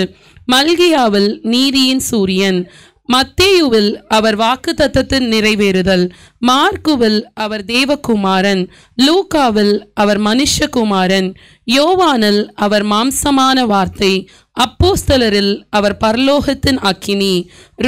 மல்கியாவில் நீதியின் சூரியன், மத்தேயுவில் அவர் வாக்குத்தத்தத்தின் நிறைவேறுதல், மார்க்குவில் அவர் தேவகுமாரன், லூக்காவில் அவர் மனுஷகுமாரன், யோவானில் அவர் மாம்சமான வார்த்தை, அப்போஸ்தலரில் அவர் பரலோகத்தின் அக்கினி,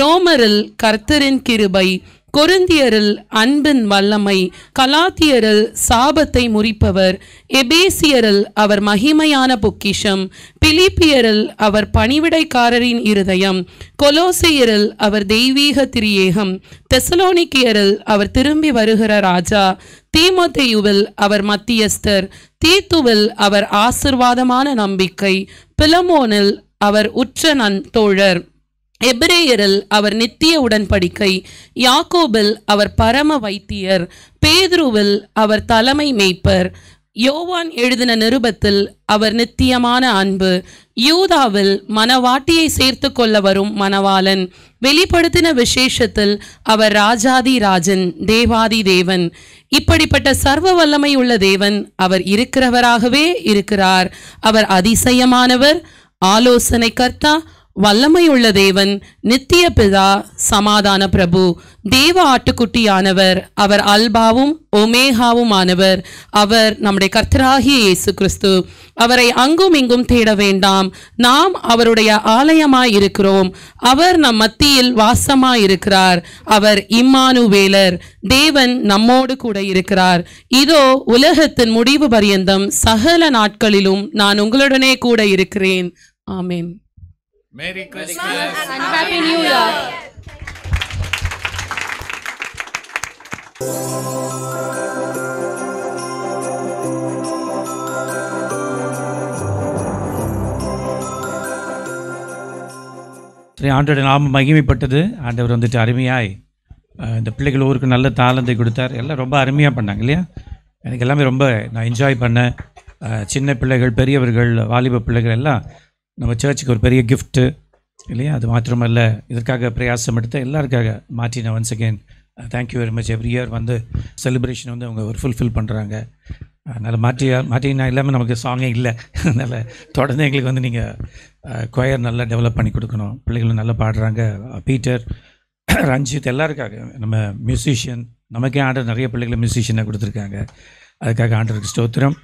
ரோமரில் கர்த்தரின் கிருபை, கொரிந்தியரில் அன்பின் வல்லமை, கலாத்தியரில் சாபத்தை முறிப்பவர், எபேசியரில் அவர் மகிமையான பொக்கிஷம், பிலிப்பியரில் அவர் பணிவிடைக்காரரின் இருதயம், கொலோசையரில் அவர் தெய்வீக திரியேகம், தெசலோனிக்கியரில் அவர் திரும்பி வருகிற ராஜா, தீமோத்தேயுவில் அவர் மத்தியஸ்தர், தீத்துவில் அவர் ஆசிர்வாதமான நம்பிக்கை, பிலமோனில் அவர் உற்ற தோழர், எபிரேயரில் அவர் நித்திய உடன்படிக்கை, யாக்கோபில் அவர் பரம வைத்தியர், பேதுருவில் அவர் தலைமை மேய்ப்பர், யோவான் எழுதின நிருபத்தில் அவர் நித்தியமான அன்பு, யூதாவில் மனவாட்டியை சேர்த்து கொள்ள வரும் மணவாளன், வெளிப்படுத்தின விசேஷத்தில் அவர் ராஜாதி ராஜன், தேவாதி தேவன். இப்படிப்பட்ட சர்வ வல்லமை உள்ள தேவன் அவர் இருக்கிறவராகவே இருக்கிறார். அவர் அதிசயமானவர், ஆலோசனை கர்த்தா, வல்லமையுள்ள தேவன், நித்திய பிதா, சமாதான பிரபு, தேவ ஆட்டுக்குட்டியானவர், அவர் அல்பாவும் ஒமேகாவுமானவர், அவர் நம்முடைய கர்த்தராகிய இயேசு கிறிஸ்து. அவரை அங்கும் இங்கும் தேட வேண்டாம், நாம் அவருடைய ஆலயமாய் இருக்கிறோம். அவர் நம் மத்தியில் வாசமாய் இருக்கிறார். அவர் இம்மானுவேலர், தேவன் நம்மோடு கூட இருக்கிறார். இதோ உலகத்தின் முடிவு பரியந்தம் சகல நாட்களிலும் நான் உங்களுடனே கூட இருக்கிறேன். ஆமென். Merry Christmas and Happy New Year. சரி, ஆண்டோட நாம மகிமைப்பட்டது. ஆண்டவர் வந்துட்டு அருமையாய் இந்த பிள்ளைகள் ஊருக்கு நல்ல தாளந்தை கொடுத்தார். எல்லாம் ரொம்ப அருமையாக பண்ணாங்க இல்லையா? எனக்கு எல்லாமே ரொம்ப நான் என்ஜாய் பண்ணேன். சின்ன பிள்ளைகள், பெரியவர்கள், வாலிப பிள்ளைகள் எல்லாம் நம்ம சர்ச்சுக்கு ஒரு பெரிய கிஃப்ட்டு இல்லையா? அது மாத்திரமல்ல, இதற்காக பிரயாசம் எடுத்த எல்லாருக்காக Martina once again thank you very much. Every year வந்து செலிப்ரேஷன் வந்து அவங்க ஒரு ஃபுல்ஃபில் பண்ணுறாங்க. அதனால் மார்ட்டினா இல்லாமல் நமக்கு சாங்கே இல்லை. அதனால் தொடர்ந்து எங்களுக்கு வந்து நீங்கள் கொயர் நல்லா டெவலப் பண்ணி கொடுக்கணும். பிள்ளைகளும் நல்லா பாடுறாங்க. பீட்டர், ரஞ்சித் எல்லாருக்காக நம்ம மியூசிஷியன், நமக்கே ஆண்டர் நிறைய பிள்ளைகளை மியூசிஷியனாக கொடுத்துருக்காங்க. அதுக்காக ஆண்டருக்கு ஸ்தோத்திரம்.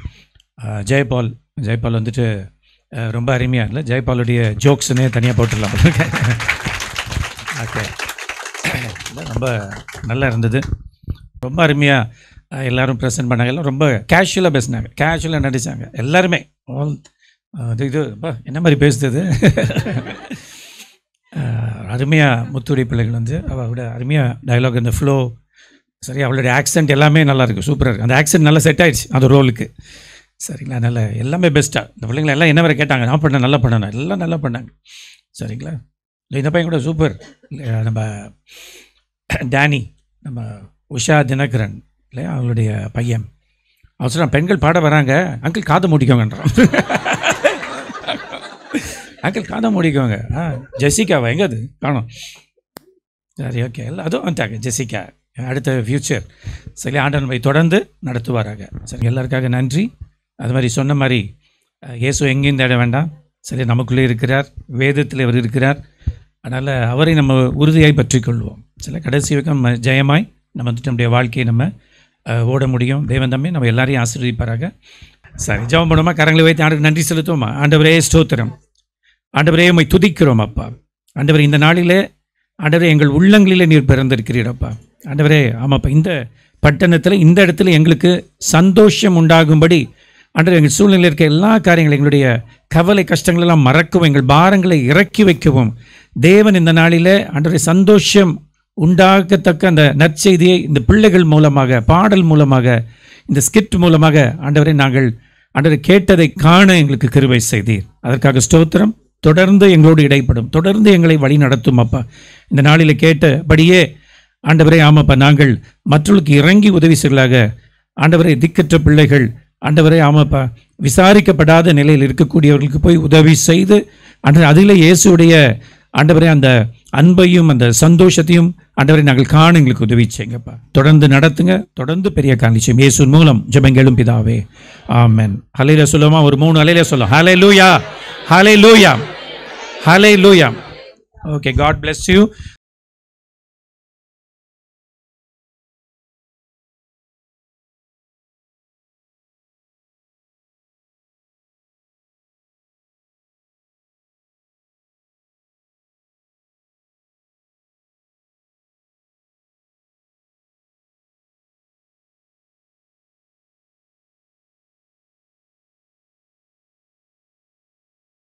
ஜெயபால் வந்துட்டு ரொம்ப அருமையாக இல்லை, ஜெயபாலுடைய ஜோக்ஸுன்னே தனியாக போட்டுடலாம். ஓகே, ரொம்ப நல்லா இருந்தது. ரொம்ப அருமையாக எல்லோரும் ப்ரெசென்ட் பண்ணாங்க. எல்லாம் ரொம்ப கேஷுவலாக பேசினாங்க, கேஷுவலாக நடித்தாங்க எல்லாருமே. இது என்ன மாதிரி பேசுறது அருமையாக. முத்துடைய பிள்ளைகள் வந்து அவளோட அருமையாக டயலாக், இந்த ஃப்ளோ சரி, அவளுடைய ஆக்சென்ட் எல்லாமே நல்லாயிருக்கு, சூப்பராக இருக்குது. அந்த ஆக்சென்ட் நல்லா செட் ஆகிடுச்சு அந்த ரோலுக்கு. சரிங்களா? அதனால் எல்லாமே பெஸ்ட்டாக. இந்த பிள்ளைங்களை எல்லாம் என்ன வேறு கேட்டாங்க, நான் பண்ணேன், நல்லா பண்ணேன், எல்லாம் நல்லா பண்ணாங்க. சரிங்களா? இல்லை, இந்த பையன் கூட சூப்பர். நம்ம டேனி, நம்ம உஷா தினகரன் இல்லையா, அவங்களுடைய பையன். அவசரம் பெண்கள் பாட வராங்க, அங்கிள் காதை மூடிக்கோங்கன்றான். அங்கிள் காதை மூடிக்கோங்க. ஜெசிகாவா எங்கே அது காணும்? சரி, ஓகே, எல்லாம் அதுவும் வந்துட்டாங்க. ஜெசிகா அடுத்த ஃப்யூச்சர். சரி, ஆண்டவனை தொடர்ந்து நடத்துவாராங்க. சரி, எல்லாருக்காக நன்றி. அது மாதிரி சொன்ன மாதிரி இயேசு எங்கேயும் தேட வேண்டாம். சரி, நமக்குள்ளே இருக்கிறார், வேதத்தில் அவர் இருக்கிறார். அதனால் அவரை நம்ம உறுதியாய் பற்றி கொள்வோம். சில கடைசி வரைக்கும் ஜெயமாய் நம்ம வந்துட்டு நம்முடைய வாழ்க்கையை நம்ம ஓட முடியும். தேவன் தம்பி நம்ம எல்லாரையும் ஆசீர்வதிப்பாராக. சரி, ஜெபம் பண்ணுமா? கரங்களை வைத்து ஆண்டவருக்கு நன்றி செலுத்துவோமா? ஆண்டவரே ஸ்தோத்திரம். ஆண்டவரே உம்மை துதிக்கிறோம் அப்பா. ஆண்டவரே இந்த நாளிலே ஆண்டவரே எங்கள் உள்ளங்களிலே நீர் பிறந்திருக்கிறீரப்பா. ஆண்டவரே ஆமாப்பா, இந்த பட்டணத்தில் இந்த இடத்துல எங்களுக்கு சந்தோஷம் உண்டாகும்படி ஆண்டவரே எங்கள் சூழ்நிலையில் இருக்க எல்லா காரியங்களும் எங்களுடைய கவலை கஷ்டங்களெல்லாம் மறக்கவும் எங்கள் பாரங்களை இறக்கி வைக்கவும் தேவன் இந்த நாளிலே ஆண்டவரே சந்தோஷம் உண்டாகத்தக்க அந்த நற்செய்தியை இந்த பிள்ளைகள் மூலமாக, பாடல் மூலமாக, இந்த ஸ்கிட் மூலமாக ஆண்டவரை நாங்கள் ஆண்டவரை கேட்டதை காண எங்களுக்கு கிருபை செய்தீர். அதற்காக ஸ்தோத்திரம். தொடர்ந்து எங்களோடு இடைப்படும், தொடர்ந்து எங்களை வழி நடத்தும் அப்பா. இந்த நாளில் கேட்டபடியே ஆண்டவரே ஆமாப்பா, நாங்கள் மற்றவர்களுக்கு இறங்கி உதவி செய்யலாக ஆண்டவரை திக்கற்ற பிள்ளைகள் ஆண்டவரே ஆமாப்பா, விசாரிக்கப்படாத நிலையில் இருக்கக்கூடியவர்களுக்கு போய் உதவி செய்து ஆண்டவர் அதில் இயேசுடைய ஆண்டவரே அந்த அன்பையும் அந்த சந்தோஷத்தையும் ஆண்டவரை நாங்கள் காண எங்களுக்கு உதவி செய்யுங்கப்பா. தொடர்ந்து நடத்துங்க, தொடர்ந்து பெரிய காணிச்சம் இயேசு மூலம் ஜெபங்களும் பிதாவே, ஆமென். ஹல்லேலூயா சொல்லுமா? ஒரு 3 ஹல்லேலூயா சொல்லும். ஹல்லேலூயா, ஹல்லேலூயா, ஹல்லேலூயா. Okay, God bless you.